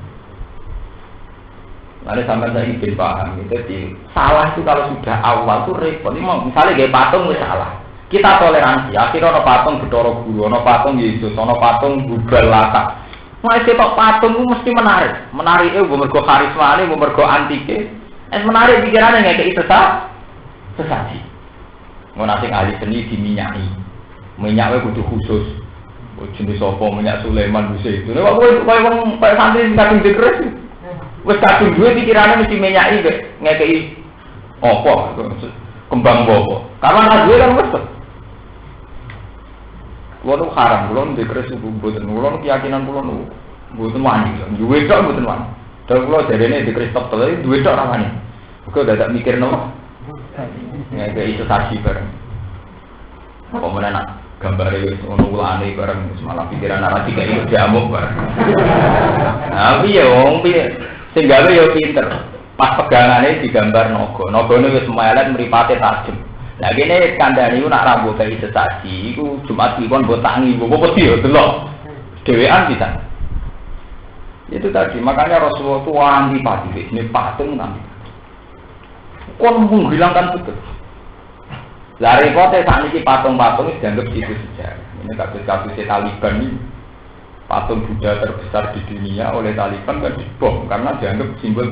S1: Lalu sampai saya ingin paham. Jadi salah itu kalau sudah awal itu repot. Misalnya kayak patung itu salah. Kita toleransi. Akhirnya ada patung Bathara Guru, ada patung Yesus, ada patung Google Lata. Nah sepak patung itu mesti menarik. Menarik itu mergo karisma ini, mergo antike. Menarik pikirannya nggak kayak sesaji. Ngonasing ahli seni diminyaki, minyaknya kudu khusus. Jenis apa minyak Sulaiman bisa itu. Nek kaya santri sing kadung dikeres. Wis kadung duwe pikirannya mesti minyaki ngekeki apa kembang apa. Karena ana duwe kan wis. Kulo nu haram, kulo dikeres mboten. Kulo keyakinan kulo nu mboten wani. Duwe tok mboten wani. Dal kulo jarene dikeres tok tapi duwe tok ora wani. Kok dadak mikir nopo? Ngeke itu saksi bareng. Apa mana nak gambar itu ono ulane bareng malah pikiran narasi kayak itu diamuk bareng. Tapi ya wong piye sing gawe ya pinter. Pas pegangane digambar naga. Nagane wis melet mripate tajem. Lah kene kandhane iku nak rambut kayak itu saksi iku Jumat kliwon mbok tangi mbok wedi yo delok. Dhewean bisa. Itu tadi makanya Rasulullah itu antipati ini patung nanti. Kon menghilangkan betul. Lari kote saat ini patung-patung itu dianggap itu sejarah. Ini kasus-kasus Taliban ini patung Buddha terbesar di dunia oleh Taliban kan dibom karena dianggap simbol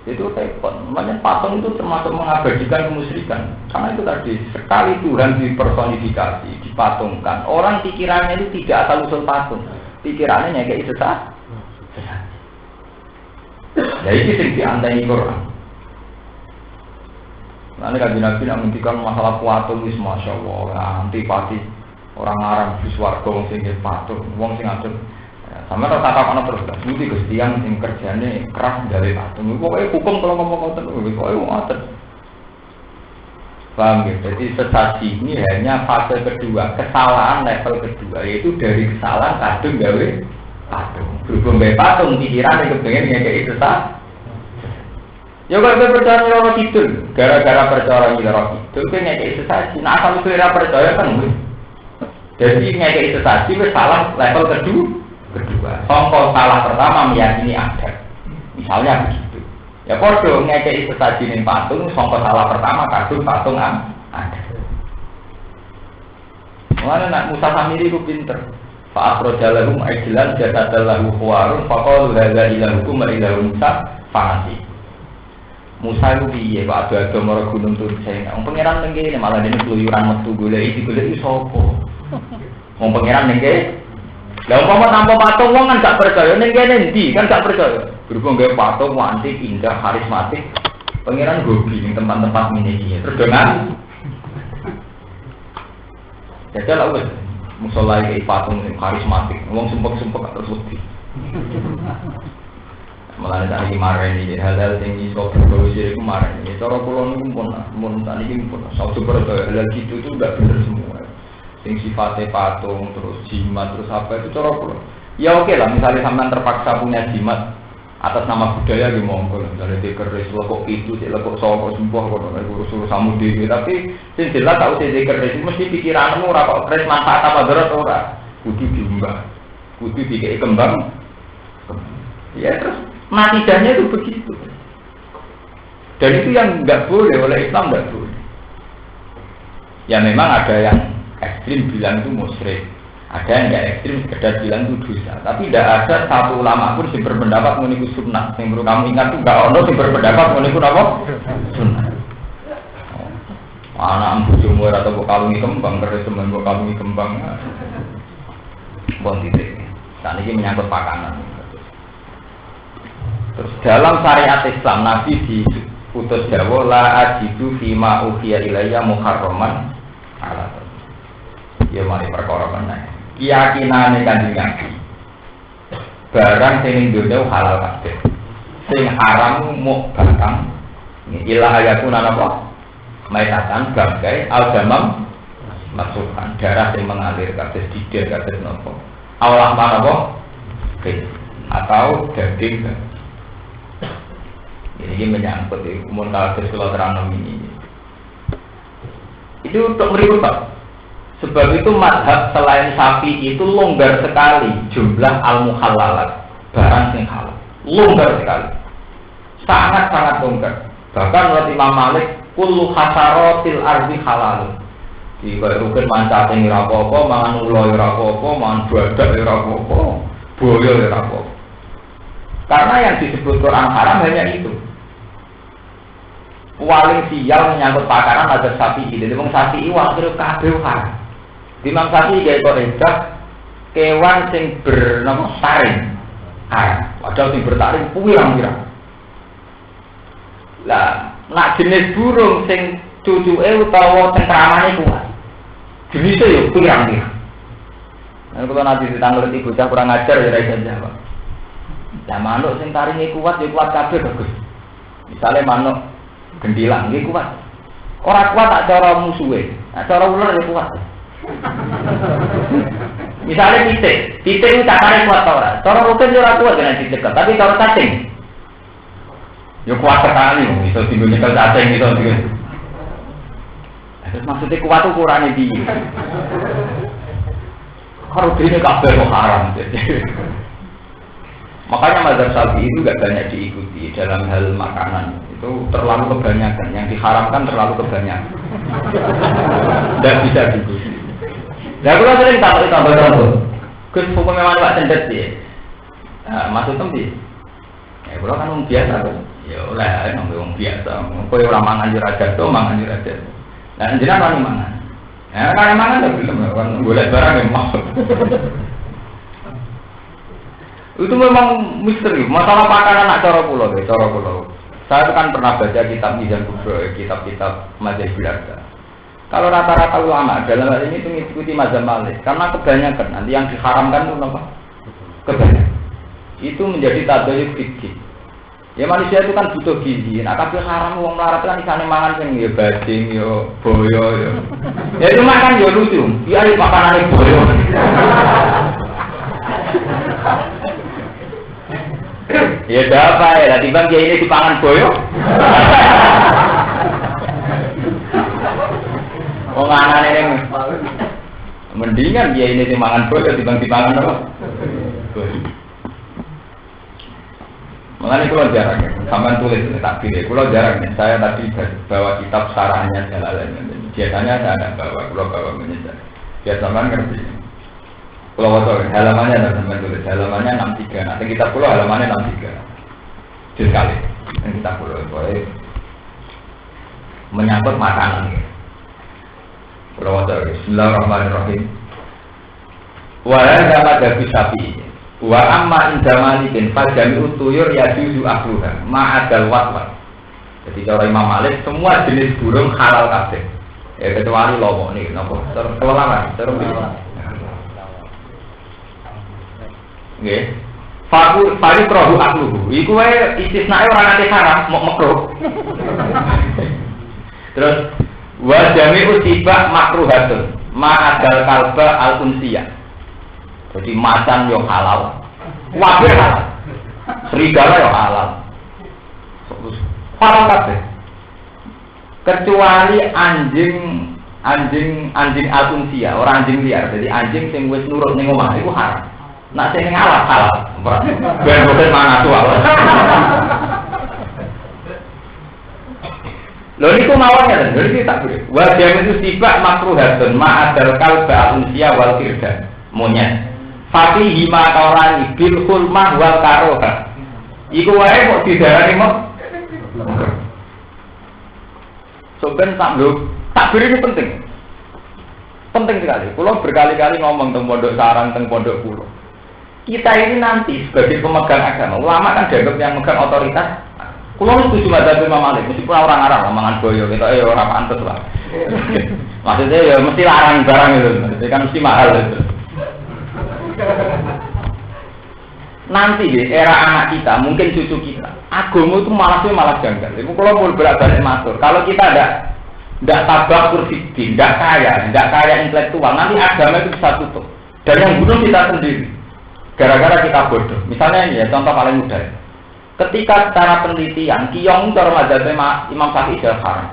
S1: itu repot. Makanya patung itu termasuk mengabadikan kemusyrikan. Karena itu tadi sekali Tuhan dipersonifikasi, dipatungkan. Orang pikirannya itu tidak asal usul patung. Pikirannya kayak itu sah. Ya ini sing dianteni Quran. Nanti kan Nabi nak menghentikan masalah patung wis masya Allah, antipati orang Arab di swarga wong sing patung, wong sing ngatur. Sama tak takakno terus, mesti Gustian sing kerjane keras gawe patung. Pokoke hukum kalau ngomong ngoten, pokoke ngoten. Paham ya? Jadi sesaji ini hanya fase kedua, kesalahan level kedua, yaitu dari kesalahan kadung gawe patung. Berhubung gawe patung, pikiran yang kepengen ngekei sesat. Ya kalau kita percaya orang kidul, gara-gara percaya orang kidul, kita ngekei sesaji. Nah kalau kita percaya kan, jadi ngekei sesaji, itu salah level kedua. Contoh salah pertama meyakini ada, misalnya begitu. Ya podo ngekei sesaji ning patung, contoh salah pertama kadung patung ada. Mana nak Musa Samiri ku pinter. Fa akhrajalahum ajlan jadallahu khawarun faqalu hadza ilahukum wa ilahu Musa fanasi. Musa itu piye Pak ado-ado marang gunung Tursena. Wong pangeran ning kene malah dene keluyuran metu goleki digoleki sapa? Wong pangeran ning kene. Lah umpama tanpa patung wong kan gak percaya ning kene endi? Kan gak percaya. Berhubung gawe patung antik, indah, karismatik. Pangeran gobi ning tempat-tempat ngene iki. Terus dengan jajal wis musala iki patung sing karismatik. Wong sumpek-sumpek terus wedi. Malah tadi kemarin ini hal-hal yang iso berbau jadi kemarin ini cara pulau ini pun tadi ini pun satu hal gitu itu udah bener semua. Yang sifatnya patung terus jimat terus apa itu cara pulau. Ya oke lah misalnya sampean terpaksa punya jimat atas nama budaya di Mongol misalnya di keris lekuk itu lekuk soko sembuh kalau urus samudi tapi yang jelas tahu di keris mesti pikiranmu rapor keris manfaat apa berat ora kudu diumbah kudu dikei kembang ya terus natijahnya itu begitu dan itu yang nggak boleh oleh Islam nggak boleh ya memang ada yang ekstrim bilang itu musyrik ada yang nggak ekstrim sekedar bilang itu dosa tapi tidak ada satu ulama pun yang berpendapat meniku sunnah yang perlu kamu ingat itu nggak ono yang berpendapat meniku apa? Sunnah anak ambu jumur atau kalungi kembang keris teman kalungi kembang bon titik saat ini menyangkut pakanan. Terus dalam syariat Islam Nabi diutus dawuh la ajidu fima uhiya ilayya muharraman ala. Ya mari perkara meneh. Keyakinane Kanjeng Nabi. Barang sing ning donya halal kabeh. Sing haram muk batang. Ila ayatuna napa? Maitatan bangkai al-damam masukkan darah yang mengalir kabeh didel kabeh napa. Allah manapa? Atau daging. Ini menyangkut umum kalau terang ini. Itu untuk meribut. Sebab itu mazhab selain Syafi'i itu longgar sekali jumlah al-muhallalat barang yang halal. Longgar sekali. Sangat-sangat longgar. Bahkan menurut Imam Malik kullu hasarotil ardi halal. Jika rukun mancate ora apa-apa, mangan ula ora apa-apa, mangan badak ora apa-apa, boyo ora apa-apa. Karena yang disebut Quran haram hanya itu. Paling sial menyangkut pakaran ada sapi ini. Jadi sapi iwak terus kabeh haram. Imam Syafi'i gawe kok edah kewan sing bernama taring. Padahal sing bertaring pirang-pirang. Lah, nak jenis burung sing cucuke utawa cengkramane kuat. Jenise yo pirang-pirang. Nek kula nanti ditanglet ibu bocah kurang ajar ya ra iso jawab. Lah manuk sing taringe kuat ya kuat kabeh bagus. Misale manuk gendilang nggih kuat. Ora kuat tak cara musuhe. Nah cara ular ya kuat. Misalnya titik itu cakare kuat ora. Cara rutin ora kuat dengan titik, tapi cara cacing ya kuat sekali, bisa nyekel cacing itu. Terus maksudnya kuat ukurane piye? Kalau dene kabeh kok haram. Makanya mazhab Syafi'i itu enggak banyak diikuti dalam hal makanan. Itu terlalu kebanyakan, yang diharamkan terlalu kebanyakan. Tidak bisa diikuti. Nah, kalau sering tambah terus. Gus hukum memang Pak cendet sih. Maksud tembi. Ya, kalau kan biasa kan. Ya oleh nang biasa. Kowe ora mangan yo raja to, mangan yo raja. Lah jenengan kan mangan. Ya kan mangan to belum kan golek barang memang. Itu memang misteri. Masalah makanan nak cara kula, cara kula. Saya kan pernah baca kitab Mizan Kubro, kitab-kitab mazhab Belanda. Kalau rata-rata ulama dalam hal ini itu mengikuti mazhab Malik, karena kebanyakan nanti yang diharamkan itu apa? Kebanyakan. Itu menjadi tabayun fikih. Ya manusia itu kan butuh gizi. Nah tapi haram wong melarat kan isane mangan sing ya bajing, ya boyo, ya. Ya itu makan ya lucu. Ya iki makanane boyo. Ya apa ya, tiba dia ini dipangan boyo. Wong anane ning mendingan dia ini dimangan boyo dipangan apa? Mengenai kalau jarang, sampai tulis tak pilih. Kalau jarang, saya tadi bawa kitab sarahnya Jalalain. Biasanya saya ada bawa menyesal. Biasanya ngerti. Kalau waktu halamannya ada sampai tulis halamannya 63. Nanti kita pulau halamannya 63. Sekali. Dan kita pulau boleh menyangkut makanan. Kalau waktu Bismillahirrahmanirrahim. Walau dapat dari sapi. Wa amma inda malikin fajami utuyur yajuzu akluha ma'adal watwat. Jadi cara Imam Malik semua jenis burung halal kabeh. Ya kecuali lomo nih, nopo kelelawan, terus nggih. Fari krohu akluhu. Iku wae istisnae ora nate haram, mok makruh. Terus wa jami'u tiba makruhatun. Ma adal kalba al-unsiyah. Jadi macan yo halal. Kabeh halal. Serigala yo halal. Halal kabeh. Kecuali anjing al-unsiyah, orang anjing liar. Jadi anjing sing wis nurut ning omah iku haram. Nak sing halal halal. Ben boten mana tuh halal. Lho niku mawon ya, lho iki tak boleh. Wa jamu sifat makruhatun ma adal kalba unsia wal firda. Monyet. Fati hima kaurani bil hulmah wal karoha. Iku wae kok didarani mok. Soben tak lho, takbir ini penting. Penting sekali. Kulo berkali-kali ngomong teng pondok sarang, teng pondok kulo. Kita ini nanti sebagai pemegang agama, ulama kan dianggap yang megang otoritas. Kulo setuju madzhab Imam Malik, meskipun orang Arab mangan boyo, kita ora pantes lah. Maksudnya ya mesti larang barang itu, jadi kan mesti mahal itu. Nanti di era anak kita, mungkin cucu kita, agama itu malah janggal. Ibu kalau mau berat-berat matur, kalau kita tidak tabak kurfidin, tidak kaya intelektual, nanti agama itu bisa tutup. Dan yang bunuh kita sendiri. Gara-gara kita bodoh. Misalnya ini ya, contoh paling mudah. Ketika secara penelitian, kiyong cara madzhab Imam Syafi'i sudah haram.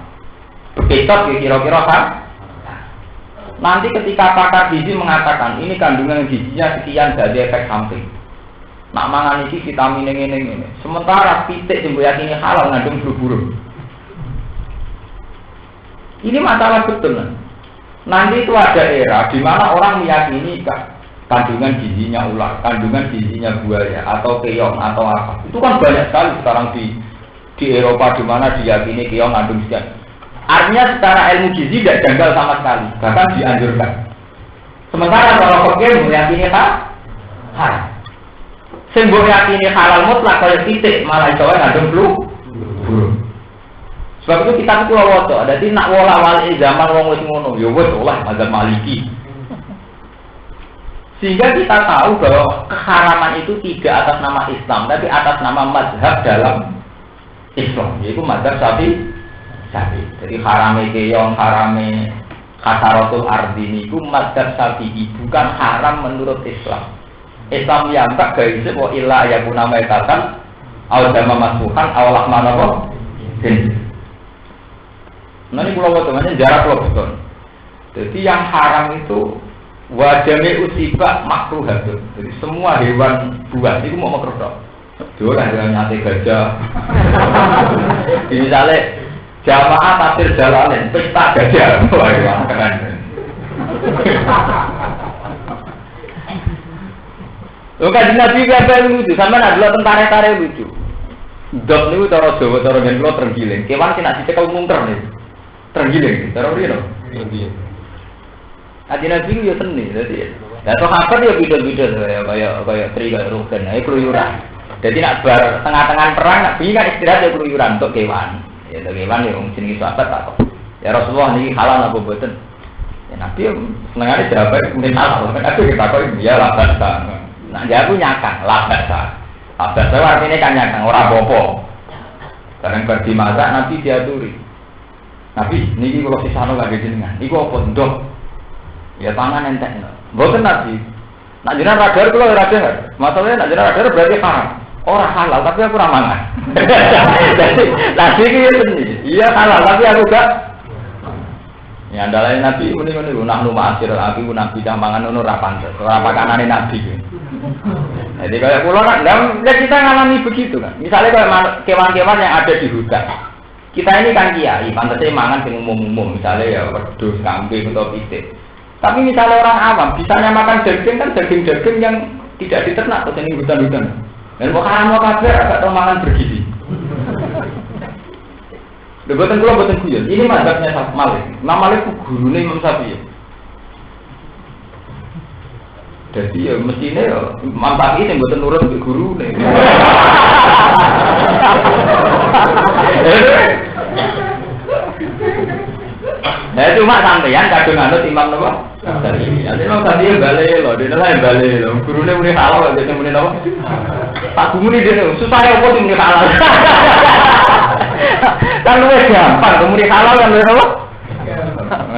S1: Berkecot kira-kira kan? Nanti ketika pakar gizi mengatakan ini kandungan gizinya sekian jadi efek samping. Nak mangan iki vitamin ini. Sementara pitik yang yakini halal ngandung flu-burung. Ini masalah betul. Nanti itu ada era di mana orang meyakini kandungan gizinya ular, kandungan gizinya buaya atau keong atau apa. Itu kan banyak sekali sekarang di Eropa di mana diyakini keong ngandung sekian. Artinya secara ilmu gizi tidak janggal sama sekali, bahkan dianjurkan. Sementara kalau fakir meyakini haram. Sing mbok yakini halal mutlak kaya titik malah iso ngandung flu. Sebab itu kita kulo waca, dadi nak wala-wali zaman wong wis ngono, ya wis olah mazhab Maliki. Sehingga kita tahu bahwa keharaman itu tidak atas nama Islam, tapi atas nama mazhab dalam Islam, yaitu mazhab Syafi'i. Jadi harame keong, harame kasaratul ardi itu mazhab Syafi'i, bukan haram menurut Islam. Islam yang tak gaisi wa illa yakuna maitatan aw dama masuhan aw lahman apa? Nah ini pulau temannya jarak pulau betul. Jadi yang haram itu wajahnya usibah makruhatun. Jadi semua hewan buas itu mau makruh dong. Dolah dengan nyate gajah. Misalnya jamaah tafsir Jalalain pesta gajah. Wah keren. Kan Nabi kabeh lucu, sampean adalah tentara-tentara lucu. Dok niku cara Jawa cara ngen kula terenggiling. Kewan sing nak dicekel mungker niku. Terenggiling, cara piye to? Terenggiling. Adi Nabi yo seni dadi. Lah to hampir yo bidol-bidol kaya tri kaya rugen, ae keluyuran. Dadi nak bar tengah-tengah perang nak bingung kan istirahat yo keluyuran untuk kewan. Ya to kewan yo jenenge sahabat tak kok. Ya Rasulullah niki halal apa mboten? Ya Nabi senengane jawab mungkin halal. Aku kita kok ya labat ta. Nah dia aku nyakang, labasa. Labasa artinya kan nyakang, orang bopo. Kadang pergi masak, nanti dia turi. Nabi, ini kalau sisano lagi jenengan, ini apa ndok? Ya tangan entek. Boten Nabi. Nak jenengan radar kalau radar, masalahnya nak jenengan radar berarti haram. Orang halal, tapi aku ramangan. Jadi Nabi ini sendiri. Iya halal, tapi aku gak. Ya andalane Nabi muni-muni nak numah akhir Nabi Nabi dah mangan ngono ra pantes. Ora pakanane Nabi. Jadi kalau pulau nak, kita ngalami begitu kan. Misalnya kalau kewan-kewan yang ada di hutan, kita ini kan kiai, pantasnya mangan yang umum-umum, misalnya ya wedhus, kambing atau pitik. Tapi misalnya orang awam, bisanya makan daging kan daging-daging yang tidak diternak atau yang hutan-hutan. Dan mau haram mau kafir agak tahu mangan bergizi. Buatan pulau buatan guyon. Ini mazhabnya Malik. Imam Malik itu gurunya Imam Syafi'i. Jadi ya mestinya ya mantap ini yang buatan nurut ke guru nih. Nah cuma sampeyan kadung anut Imam napa? Syafi'i. Ate Imam Syafi'i bali lho, dene lae bali lho. Gurune muni halal dene muni napa? Tak muni dene susah ya kok muni halal. Kan luwih gampang muni halal kan lho napa?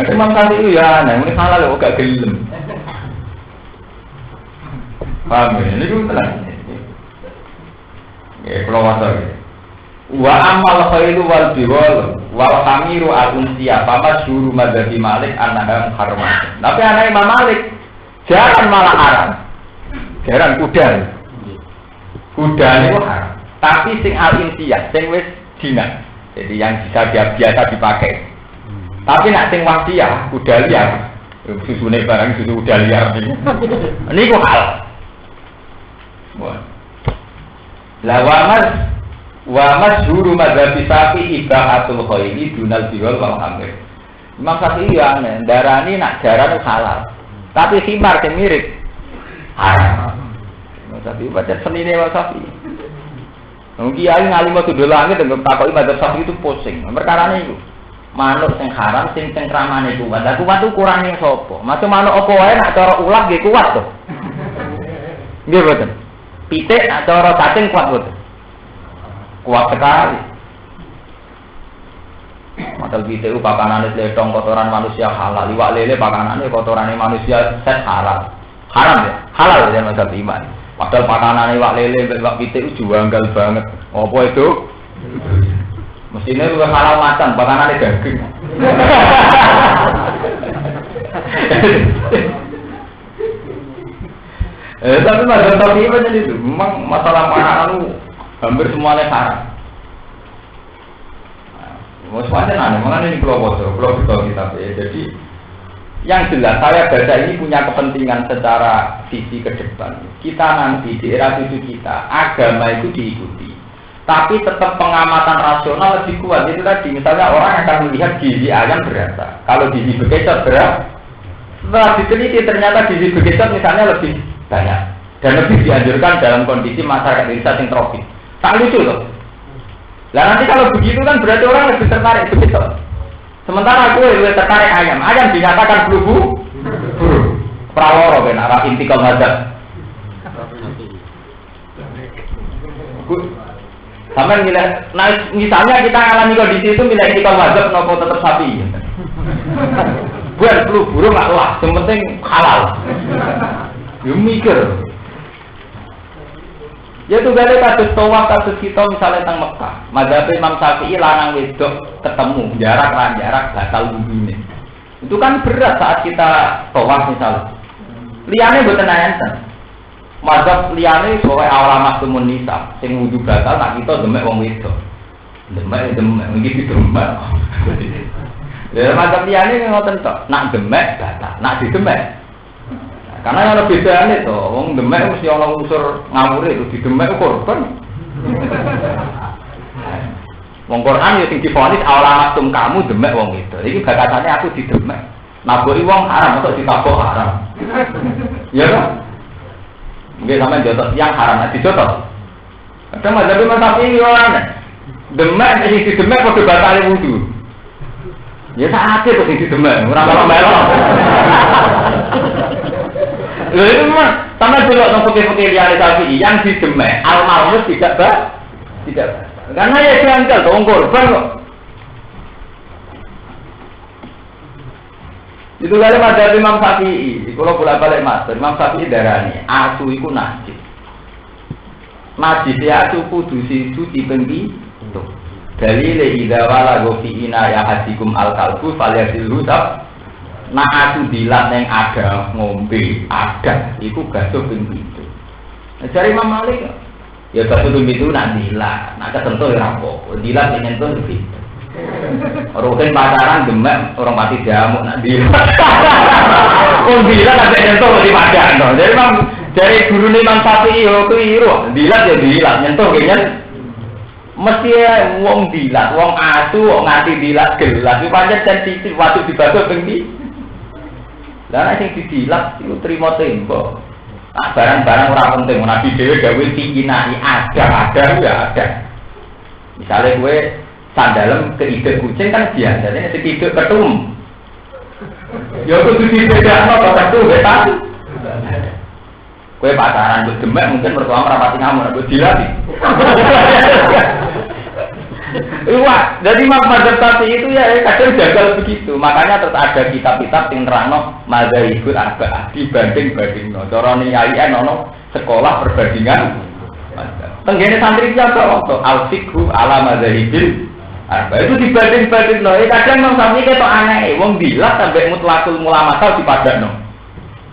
S1: Imam Syafi'i ya, nek muni halal kok gak gelem. Paham ya? Ini juga tenan. Ya, kalau wajar. Wa amal khairu wal biwal wal hamiru al-unsiya papa syuru madzhabi Malik annaha muharramat. Tapi anak Imam Malik jangan malah haram. Jaran kuda. Kuda itu haram. Tapi sing al-unsiya, sing wis dina. Jadi yang biasa dipakai. Tapi nak sing wasiah kuda liar. Susune barang susu kuda liar ini ku hal. Wah. Lawamas wa masyhuru madzhabi Syafi'i ibaatul khairi dunal biwal wal amr. Imam Syafi'i ya aneh, darani nak jaran halal. Tapi khimar sing mirip haram. Imam Syafi'i baca senine Imam Syafi'i. Wong kiai ngalim tuh langit dengan takoki madzhab Syafi'i itu pusing. Perkarane iku. Manuk sing haram sing cengkramane kuat. Lah kuat itu kurang ning sapa? Macam manuk apa wae nak cara ulah nggih kuat to. Nggih mboten. Pitik nak cara cacing kuat mboten. Kuat sekali. Padahal kita itu pakanannya seledong kotoran manusia halal. Iwak lele pakanannya kotorannya manusia set halal. Haram ya? Halal ya masa iman. Padahal pakanannya iwak lele, iwak kita itu janggal banget. Apa itu? Mestinya juga halal macan, pakanannya daging. Tapi masa iman itu memang masalah pakanan hampir semuanya haram. Mau semuanya aneh, makanya ini pulau betul kita. Jadi yang jelas saya baca ini punya kepentingan secara visi ke depan. Kita nanti di era cucu kita agama itu diikuti, tapi tetap pengamatan rasional lebih kuat. Itu tadi misalnya orang akan melihat gizi ayam berapa, kalau gizi bekicot berapa. Setelah diteliti ternyata gizi bekicot misalnya lebih banyak dan lebih dianjurkan dalam kondisi masyarakat desa yang tropis. Tak lucu loh. Lah nanti kalau begitu kan berarti orang lebih tertarik begitu. Sementara aku lebih tertarik ayam. Ayam dinyatakan bulu burung. Praworo ben arah intikal mazhab. Sampai nah misalnya kita alami kondisi itu milih intikal mazhab nopo tetap sapi. Buat bulu burung nggak lah. Yang penting halal. Yo mikir. Ya tuh gale kasus tawaf kasus kita misalnya tentang Mekah. Mazhab Imam Syafi'i lanang wedok ketemu jarak batal wudune. Itu kan berat saat kita tawaf misalnya. Liyane mboten enten. Mazhab liyane soe awal maksumun nisa sing wudu batal tak kita demek wong wedok. Demek iki demek. Ya mazhab liyane ngoten tok. Nak demek batal, nak didemek karena yang lebih bedanya itu, orang demek mesti orang unsur ngamur itu di demek korban. Wong Quran ya sing difonis awalamastum kamu demek wong itu. Iki bakatannya aku di demek. Naboi wong haram atau ditabok haram. Iya kan? Mungkin sampai jotos yang haram dijotos. Ada mazhab Syafi'i orang demek sing di demek kok batale wudu. Ya sakit kok sing di demek, ora melo-melo. Lho itu memang sama delok nang putih-putih liyane Syafi'i yang di demek al-malmus tidak karena ya janggal to wong korban kok. Itu kali mazhab Imam Syafi'i, kalau bolak-balik Mas, Imam Syafi'i darani asu iku najis. Najis ya asu kudu suci pengki itu. Dalile idza wala fi ina ya hadikum al-qalbu falyasil husab. Nah aku dilat yang ada ngombe ada, itu gasuh pintu itu. Cari Imam Malik, ya gasuh pintu itu nak dilat, nak kesentuh ya rapo, dilat yang nyentuh itu. Orang pacaran demek, orang mati diamuk nak dilat. Orang dilat ada nyentuh di pacaran. Jadi Imam dari guru Imam Syafi'i itu iru, dilat ya dilat, nyentuh kayaknya. Mesti wong dilat, wong asu, wong ngati dilat gelas, itu pancen sensitif waktu dibasuh pintu. Lah sing didilat iku trimo tempo. Nah, barang-barang ora penting Nabi dhewe gawe tingginai ada ya ada. Misale kowe sandalem keidek kucing kan biasane sekidek ketum. Ya kudu dibedakno kok itu betan. Kowe pacaran mbok demek mungkin mertua merapati kamu mbok dilatih. Wah, jadi mazhab Syafi'i itu ya kadang gagal begitu. Makanya terus ada kitab-kitab yang nerangno mazhabul arba'ah dibanding-bandingno. Cara nyai ono sekolah perbandingan. Tenggene santri siapa waktu al-fiqhu ala mazhabil arba'ah itu dibanding-bandingno. Kadang Imam Syafi'i ketok aneh, wong dilat sampai mutlaqul mulamatsal dipadakno.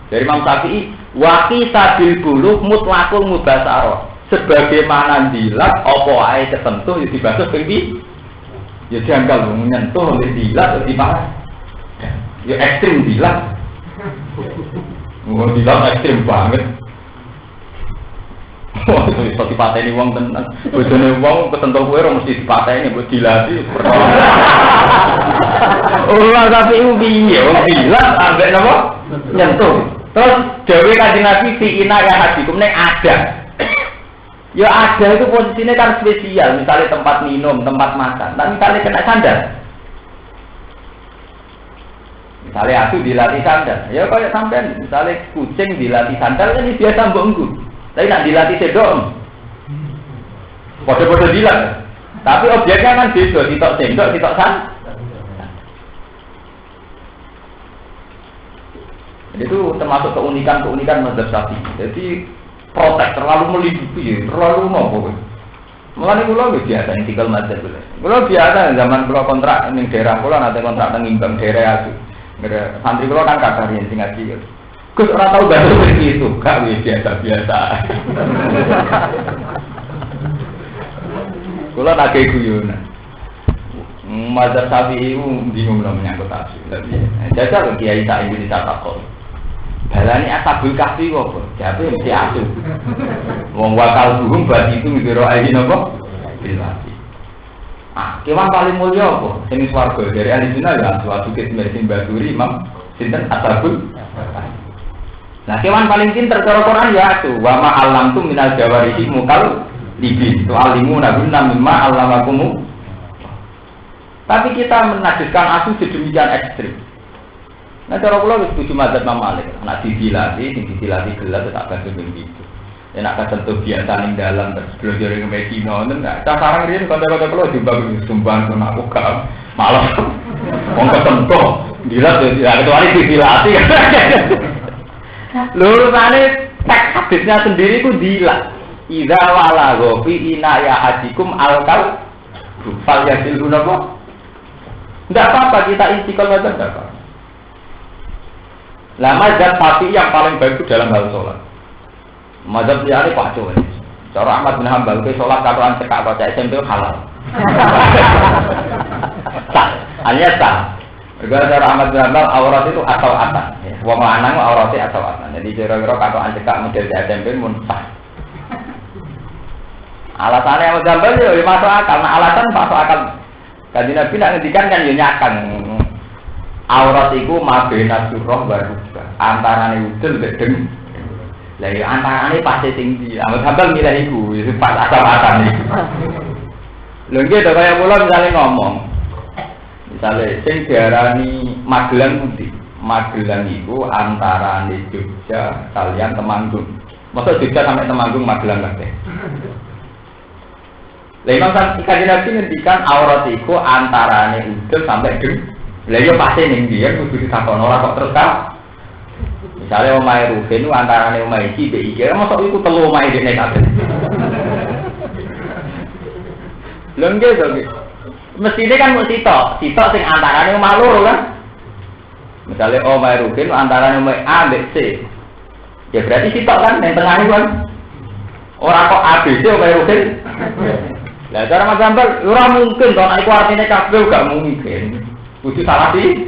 S1: Dari Imam Syafi'i waqita bil bulugh mutlaqul mubasyarah. Sebagaimana dilat apa ae kesentuh ya dibasuh ping ya janggal menyentuh oleh dilat di mana ya ekstrim dilat ekstrim banget wah itu iso dipateni wong tenan bojone wong kesentuh kowe ora mesti dipateni mbok dilati ora tapi piye wong dilat ambek napa nyentuh terus dawuh Kanjeng Nabi fi ina ya hadikum nek ada. Ya ada itu posisinya kan spesial, misalnya tempat minum, tempat makan, dan misalnya kena sandal. Misalnya aku dilatih sandal, ya kayak sampean, misalnya kucing dilatih sandal kan ini biasa mbongku, tapi nak dilatih sedok, kode-kode dilat. Tapi objeknya kan beda, sitok sendok, sitok sandal. Itu termasuk keunikan mazhab Syafi'i. Jadi protek terlalu melindungi, terlalu nopo. Mulane kula wis biasa tinggal mazhab kula. Kula biasa zaman kula kontrak ning daerah kula nate kontrak teng Imbang daerah aku. Santri kula kan kakak yen sing ngaji. Gus ora tau bahasa seperti itu, gak wis biasa-biasa. Kula tak guyon. Mazhab Syafi'i bingung lho menyangkut tafsir. Jajal kiai sak Indonesia takon. Balani asabul kahfi kok, jape mesti asu. Wong wakal burung bagi itu ngiro ayi napa? Bilati. Kewan paling mulya apa? Sing swarga dari ahli sunnah ya suatu kismesin baturi Imam sinten asabul. Nah, kewan paling pinter cara Quran ya asu. Wa ma alamtu minal jawarihi mukal libin. Tu alimu nabunna mimma allamakum. Tapi kita menajiskan asu sedemikian ekstrim. Nah, cara kula wis setuju mazhab Imam Malik. Nek didilatih gelas tak akan begitu. Nek kesentuh biasa ning dalam terus blojore ke Medina ngoten enggak. Sarang riyen kanca-kanca kula sumbang kon aku gak malah wong kesentuh dilat ya kecuali didilatih. Lurusane teks hadisnya sendiri ku dilat. Idza wala ghafi ina ya hadikum alkal fal yasil napa? Enggak apa-apa kita istiqol aja enggak apa. Lah mazhab Syafi'i yang paling baik itu dalam hal sholat. Mazhab liane kacau ini. Cara Ahmad bin Hanbal ke sholat katoan cekak baca SMP halal. Hanya sah. Gara-gara Ahmad bin Hanbal aurat itu asal atas. Wong lanang auratnya asal atas. Jadi kira-kira katoan cekak model SMP mun sah. Alasannya Ahmad bin Hanbal ya masuk akal. Nah alasan masuk akal. Kanjeng Nabi nak ngendikan kan ya nyakang. Aurat iku mabena surah wa rubah. Antarane udel bedeng. Lah ya antarane pasti tinggi. Ahmad Hanbal milih iku, itu pas asal-asan iki. Lho nggih to kaya kula misale ngomong. Misale sing diarani Magelang putih. Magelang iku antarane Jogja kalian Temanggung. Masa Jogja sampai Temanggung Magelang kabeh. Lah Imam Kanjeng Nabi ngendikan aurat iku antarane udel sampai deng. Lah yo pasti ning dia kudu ditakon ora kok terus kan. Misale omahe Ruben antarane omahe iki mbek iki, mosok iku telu omahe dene kabeh. Lha nggih to nggih. Mestine kan mung sitok sing antarane omah loro kan. Misale omahe Ruben antarane omahe A mbek C. Ya berarti sitok kan ning tengah kan. Ora kok ABC omahe Ruben. Lah cara Mas Sambal ora mungkin to nek iku artine kabeh gak mungkin. Kudu salah sih.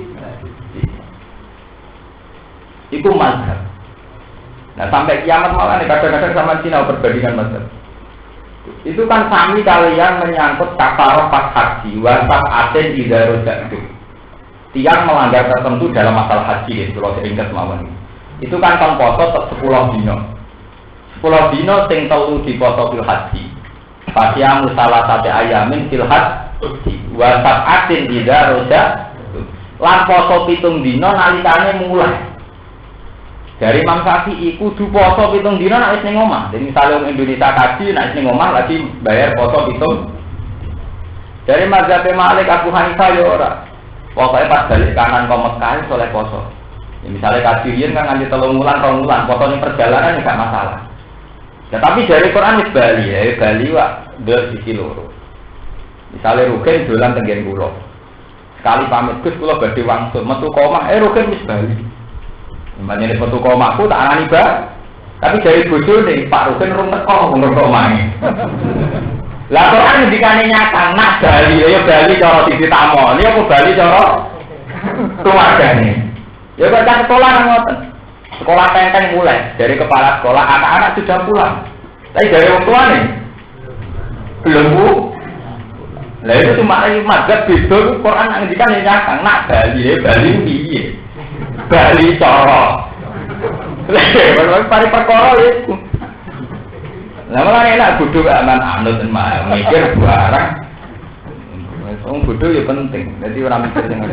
S1: Itu mazhab. Nah sampai kiamat malah nih kadang-kadang sama Cina perbandingan mazhab. Itu kan sami kalian menyangkut kafaroh pas haji, wasaf aten idarojak itu. Tiang melanggar tertentu dalam masalah haji, kalau seingat mawon. Itu kan poso 10 dino. 10 dino sing telu diposo fil haji. Fasyamu salah satu ayamin fil haji. Wasaf aten idarojak. Lan poso 7 dina nalikane mulai. Dari Imam Syafi'i kudu poso 7 dina nek wis ning omah. Jadi misalnya wong Indonesia kaji nek ning omah lagi bayar poso 7. Dari mazhab Malik Abu Hanifah ya ora. Pokoke pas balik kanan ke Mekah soleh poso. Ya, misalnya kaji riyen kan nganti 3 wulan, 2 wulan, poso ning perjalanan enggak masalah. Ya tapi dari Quran wis Bali ya, Bali wae ndek sisi loro. Misalnya Rugen dolan tenggen kula. Sekali pamit Gus kula badhe wangsul metu komah Rugen wis Bali. Mbane metu komahku tak arani ba. Tapi dari bojone Pak Rugen rung teko ngono komahe. Lah Quran ngendikane nyata nak Bali ya Bali cara sisi tamoni apa Bali cara keluargane. Ya kok tak sekolah nang ngoten. Sekolah tenteng mulai dari kepala sekolah anak-anak sudah pulang. Tapi dari orang tua nih belum bu. Lah itu cuma lagi mazhab beda Quran ngendikan nyata nak Bali piye? Bali cara. Lah pari perkara itu. Lah malah enak bodho aman anut mikir barang. Wong bodho ya penting. Dadi ora mikir sing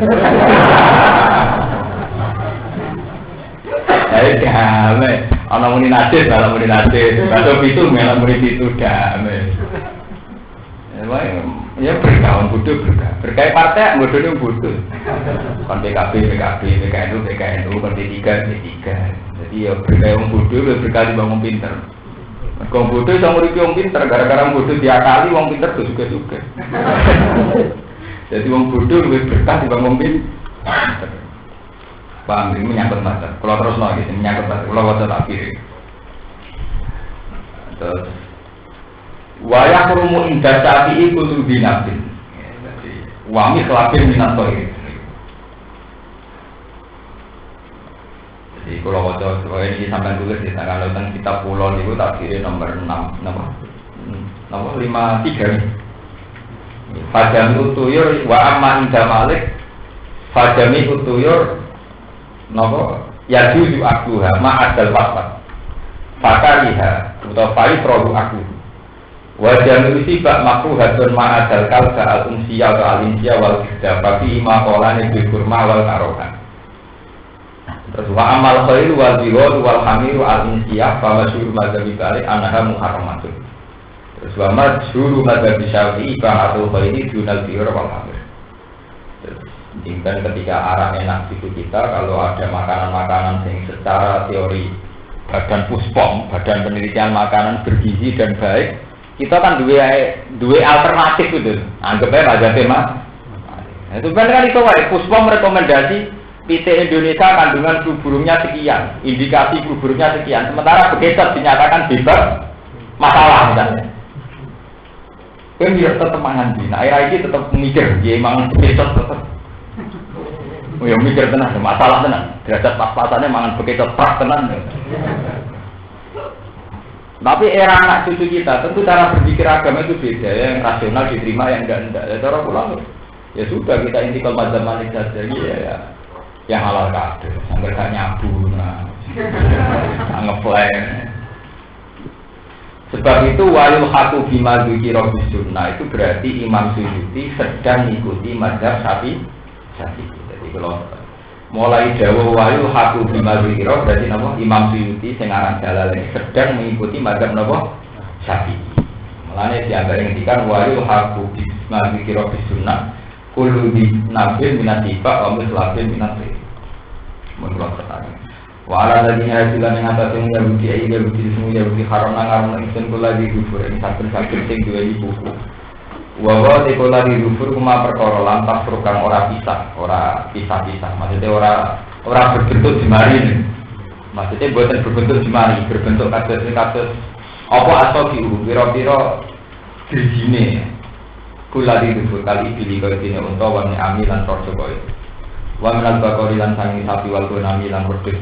S1: damai, ana muni nasib, ana muni nasib, batu pitu, ana muni pitu damai. Ya berkawan bodoh berkait partai, bodohnya bodoh. Kon PKB, PKNU, kon P3. Jadi ya berkait wong bodoh, berkali wong pinter. Wong bodoh iso nguripi wong pinter, gara-gara wong bodoh diakali wong pinter juga. Jadi wong bodoh luwih berkah dibanding wong pinter. Paham ini menyangkut masalah. Kalau terus lagi menyangkut masalah. Kalau wajah tak kiri. Terus, wayah rumu indah Syafi'i kutu binabin. Wami kelapin minatoi. Jadi kalau wajah ini sampai tulis di tanggal tentang kitab Pulau itu tak kiri nomor 6, nomor 53. Fajami utuyur wa amma indah Malik. Fajami utuyur nopo ya juju akuha ma'adal wasfat fakariha atau fai produk aku wajah musibah makruhatun ma'adal kalsa al-umsiyah atau al-insiyah wal-gida tapi imakolani bil-kurma wal-karohan terus wa amal khairu wal-bihol wal-hamiru al-insiyah famasyur madhabi balik anaha muharramatun terus wa masyuru madhabi syafi'i ba'atul khairi dunal bihor wal-hamir dan ketika arah enak itu kita kalau ada makanan-makanan yang secara teori badan puspom, badan penelitian makanan bergizi dan baik, kita kan dua alternatif itu. Anggapnya aja tema. Itu kan itu puspom rekomendasi PT Indonesia kandungan flu burungnya sekian, indikasi flu burungnya sekian. Sementara begitu dinyatakan bebas masalah misalnya. Kan dia tetap mangan di, nah air ini tetap mikir, dia emang begitu tetap. Oh ya mikir tenang, masalah tenang. Derajat pas-pasannya mangan begitu pas tenang. Tapi era anak cucu kita, tentu cara berpikir agama itu beda. Yang rasional diterima, yang enggak. Ya cara pulang, ya sudah kita intikal mazhab Malik saja. Ya, yang halal kado, sambil gak nyabu, ngeplank. Sebab itu walil hatu bima dzikra bis sunnah itu berarti Imam Suyuti sedang mengikuti mazhab Syafi'i. Kalau mulai jauh wayu hatu bima dzikra berarti napa Imam Suyuti sing aran Jalalain sedang mengikuti mazhab napa Syafi'i. Mulane dianggap ngendikan wayu hatu bima dzikra bis sunnah kullu bi nabil minatifa wa mislabin minati. Menurut pertanyaan. Wa ala ladina hajilan yang atas yang Yahudi semua Yahudi haram nangaram ingsun kula di gufur ini sakit-sakit sing duwe buku. Wawa tekola di rufur kuma perkara lantas program ora pisah-pisah. Maksudnya ora berbentuk jemari. Maksudnya buatan berbentuk jemari, berbentuk kados apa atau diu pira-pira dirjine. Kula di rufur kali pilih kaya dene unta warni ami lan torjo koyo. Wa minal bakori lan sangi sapi wal gonami lan wedhus.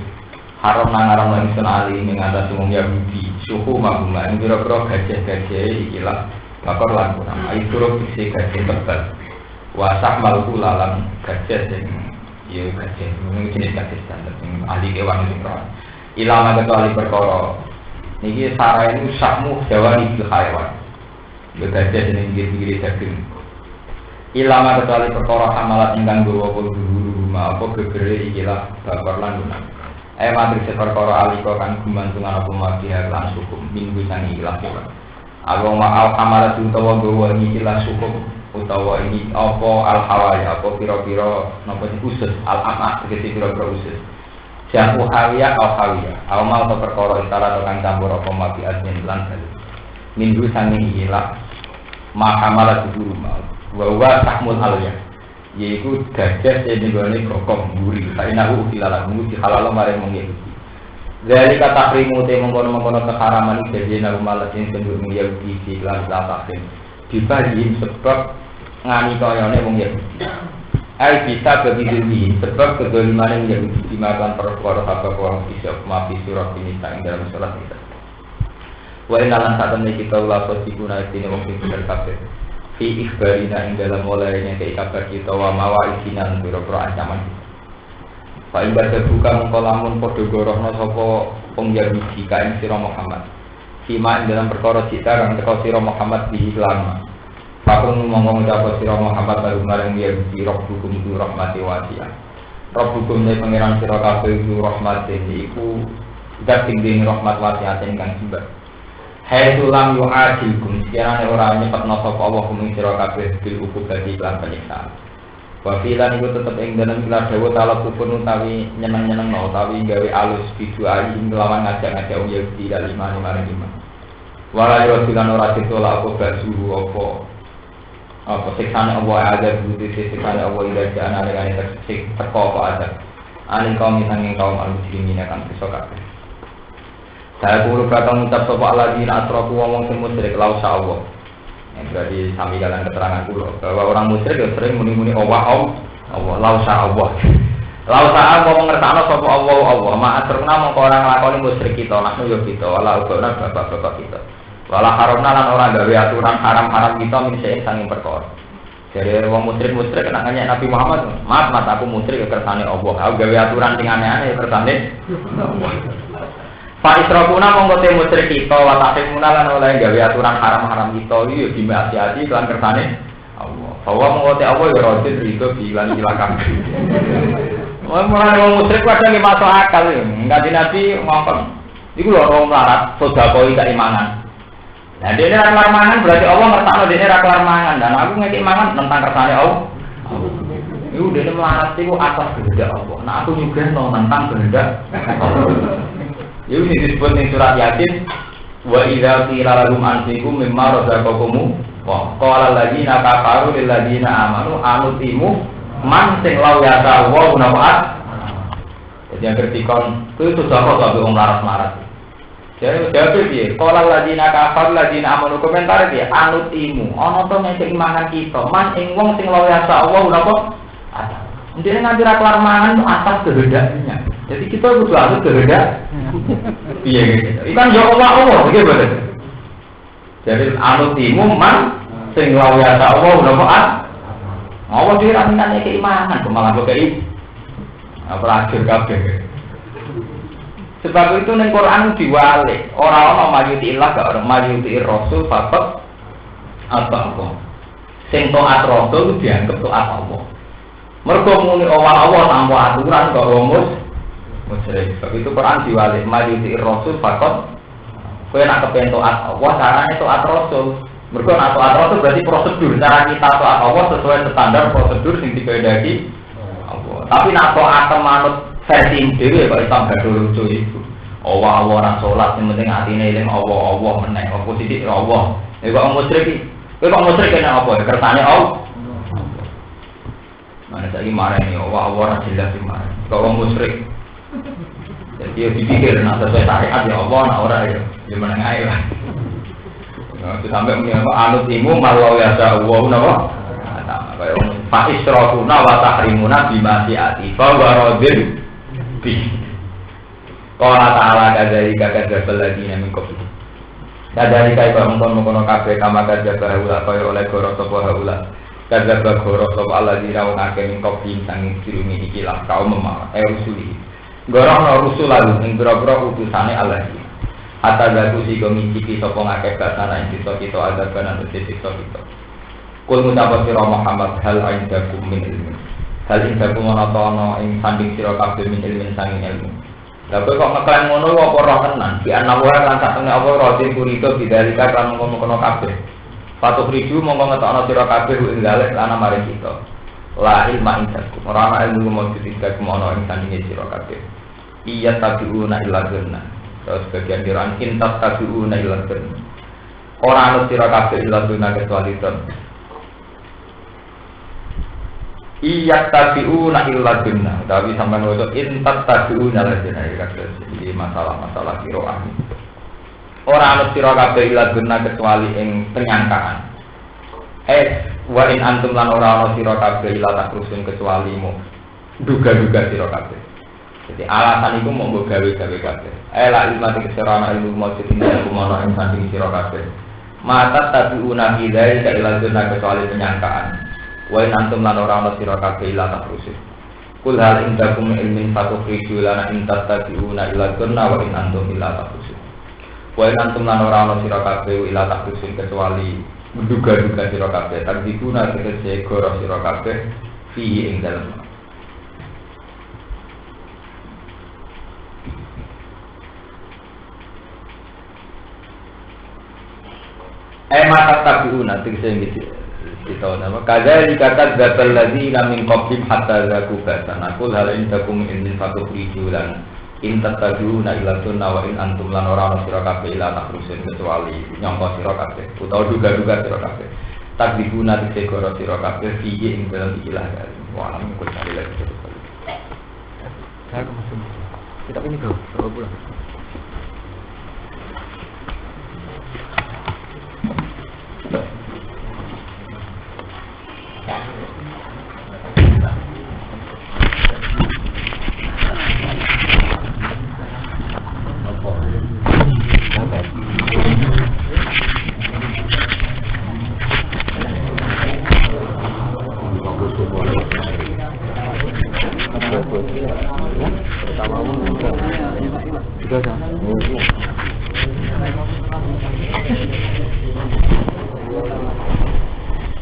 S1: Haram nangaram lan ingsun ali ing atas wong Yahudi. Suhu maguma ing pira-pira gajah-gajah ikilah bakor lan kurang, air turut isi gajah tebal wasah malku lalang gajah yang iya gajah, ini jenis gajah standar yang ahli kewan itu ilama kecuali perkara ini sarah ini usahmu jawa ibil hayawan gajah yang pinggir-pinggir daging ilama kecuali perkara amalat ingkang bawa dulu huma apa gegere ikilah bakor lan lunak. Matri perkara alika kan gumantungan apa mabiha lan sukum minggu sang ikilah kira. Aku ma'al amalat utawa gawa ikilah sukum utawa ini apa al hawaya apa pira-pira napa usus al amak tegese pira-pira usus. Jamu hawiya al hawiya. Amal atau perkara istara atau kang campur apa mabiha lan bali. Minggu sang ikilah mahamalat guru mal. Wa tahmul alya. Yaitu gajah yang digolongi gokong guri kainahu ilalah muji halal mare mengikuti dari kata krimu te mengkono-mengkono keharaman jadi narumalah yang cenderung Yahudi di kelas latakrim dibagi sebab ngani koyone wong Yahudi ai bisa kebidilin sebab kedoliman yang Yahudi dimakan perkara sabab orang isyak mafi surat ini sang dalam surat kita wa inalan satamne kita ulah sosiguna istine wong sing bener kabeh fi ikhbarina ing dalam mulainya ke kabar kita wa mawaidina pira-pira ancaman kita. Fa ibadah buka mengko lamun padha gorohna sapa wong Yahudi kae sira Muhammad. Sima ing dalam perkara cita kang teko sira Muhammad di Islam. Fakun monggo ngucap sira Muhammad baru marang Yahudi rabbukum tu rahmati wasi'ah. Rabbukum ne pangeran sira kabeh tu rahmate iku zat tinggi rahmat wasi'ah kang jembar. Hai tulang yu adilkum sekiranya orang nyepatna sapa Allah kuming sira kabeh bil ukubati lan penyiksaan. Wa filan iku tetep ing dalem kila dawa ta'ala kufun utawi nyeneng-nyenengno utawi gawe alus biduai nglawan ngajak-ngajak wong Yahudi lan iman marang iman. Wala yo silan ora ditolak apa basuhu apa siksane Allah ada budi siksane Allah ida jana dengan tersik teko apa ada. Aning kaum sanging kaum al-muslimin kan iso kabeh. Saya perlu kata mengucap sopa aladina asroku ngomong sing musyrik lausa Allah. Yang berarti sami kalian keterangan dulu bahwa orang musyrik yang sering muni-muni Allah lausa Allah. Lausa Allah mengertakno sopa Allah ma asruna mongko orang lakoni musyrik kita nahnu yo kita wala ubana bapak-bapak kita. Wala haramna lan ora gawe aturan haram-haram kita min sing sanging perkara. Jadi wong musyrik kena nanya Nabi Muhammad, "Mas aku musyrik kersane Allah. Aku gawe aturan sing aneh-aneh kersane Allah." Fa isrofuna monggo te musyrik kita wa tahrimuna lan oleh gawe aturan haram-haram kita iki yo dimaksiati lan kersane Allah. Bahwa monggo te Allah ya rodit rido bilang silakan. Mulane wong musyrik padha nggih masuk akal ya. Enggak Nabi ngomong. Iku lho wong melarat sedekah keimanan. Nah dene ra kelar mangan berarti Allah ngertakno dene ra kelar mangan dan aku ngeki mangan tentang kersane Allah. Iku dene melarat iku atas kehendak Allah. Nah aku juga tentang kehendak Allah. Ini disebut di surat Yasin wa idza qila lahum anfiqu mimma razaqakum wa qala alladziina kafaru lil ladziina amanu anutimu man sing law yata wa nawaat. Jadi yang ketikon itu sudah kok sampai wong larat-larat. Jadi jawab piye? Qala alladziina kafaru ladziina amanu komentar piye? Anutimu ana to nek imanan kita man ing wong sing law yata wa napa ada. Ndene nganti ra kelar mangan atas kehendaknya. Jadi kita butuh atur kehendak. Iya gitu. Ikan ya Allah bagaimana? Jadi anutimu man sing lawya Allah berapaan? Allah dia raminannya keimanan, kemalan kei. Apalagi kabeh. Sebab itu ning Quran diwalik, ora ana mayuti ilah gak ora mayuti rasul fakat apa. Sing taat rasul dianggap taat Allah. Mergo muni Allah tanpa aturan kok rumus musyrik. Sebab itu Quran diwalik mayuti rasul fakot. Kowe nak kepen taat Allah carane taat rasul. Mergo nak taat rasul berarti prosedur cara kita taat Allah sesuai standar prosedur sing dikehendaki Allah. Tapi nak taat manut versi dhewe kok Islam gak lucu itu. Allah ora salat sing penting atine eling Allah meneh apa sithik Allah. Nek kok musyrik iki kowe kok musyrik kena apa? Kersane Allah. Mana saiki marani Allah ora jelas iki marani. Kok musyrik jadi dia dipikir nak sesuai syariat ya Allah nak ora ya gimana ae lah. Nah, sampai mungkin apa anutimu malau ya Allah napa? Nah, kaya fa israfuna wa tahrimuna bima si'ati fa waradil bi. Qala ta'ala kadzalika kadzdzabal ladina min qabl. Kadzalika iku mungkon kabeh kama kadzdzaba ula kaya oleh goro sapa ula. Kadzdzaba goro sapa alladzina wa akeh min qabl sanging dirumi iki lah kaum memang rusuli. Gorono rusul lalu ing boro-boro utusane Allah iki. Hatta gatu sigo ngicipi sapa ngakeh basana ing kita ada kanan siksa kita. Kul mutawafir Muhammad hal aindakum min ilmi. Hal ing baku monotono ing sanding sira kabeh min ilmin sanging ilmu. Lah kok ngeklaim ngono apa roh tenan? Di anawa lan satune apa rodin kurito bidalika kan ngono kabeh. Patuh riju mongko ngetokno sira kabeh ing dalek ana mari kita. La ilma indakum. Ora ana ilmu mujud ing kemono ing sandinge sira kabeh. Iya tabiuna ila janna. Terus bagian diran intas tabiuna ila janna. Ora ana sira kabeh ila janna kecuali ton. Iya tabiuna illa dunya, tapi sampai waktu intat tabiuna lah jadi masalah kiroah. Orang anu sira kabeh illa dunya kecuali ing penyangkaan. Wa in antum lan ora ana sira kabeh illa takrusun kecuali mu duga-duga sira kabeh. Jadi alasan itu mau gawe-gawe kabeh. La ilmu kesirana ilmu mujud ing kumono ing sanding sira kabeh. Mata tabiuna bidai ka illa dunya kecuali penyangkaan. Wa in antum lan ora ana sira kabeh ila takrusun. Kul hal indakum ilmin fatukhriju lana in tattabi'una ila kunna wa in antum ila takrusun. Wa in antum lan ora ana sira kabeh ila takrusun kecuali menduga-duga sira kabeh takdikuna tegese goro sira kabeh fihi ing dalem. Mata tabi'una tegese gitu. Kita nama kadali kata zatal ladzina min qablihim hatta zaku basan aqul hal indakum min fatukhriju lan in tattabi'una ila sunna wa in antum lan ora ana sira kabeh ila takrusun kecuali nyangka sira kabeh utawa duga-duga sira kabeh takdibuna tegoro sira kabeh fihi ing dalem ikilah wa alam kul kali lagi saya masuk kita ini go pulang.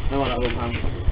S2: Nama nak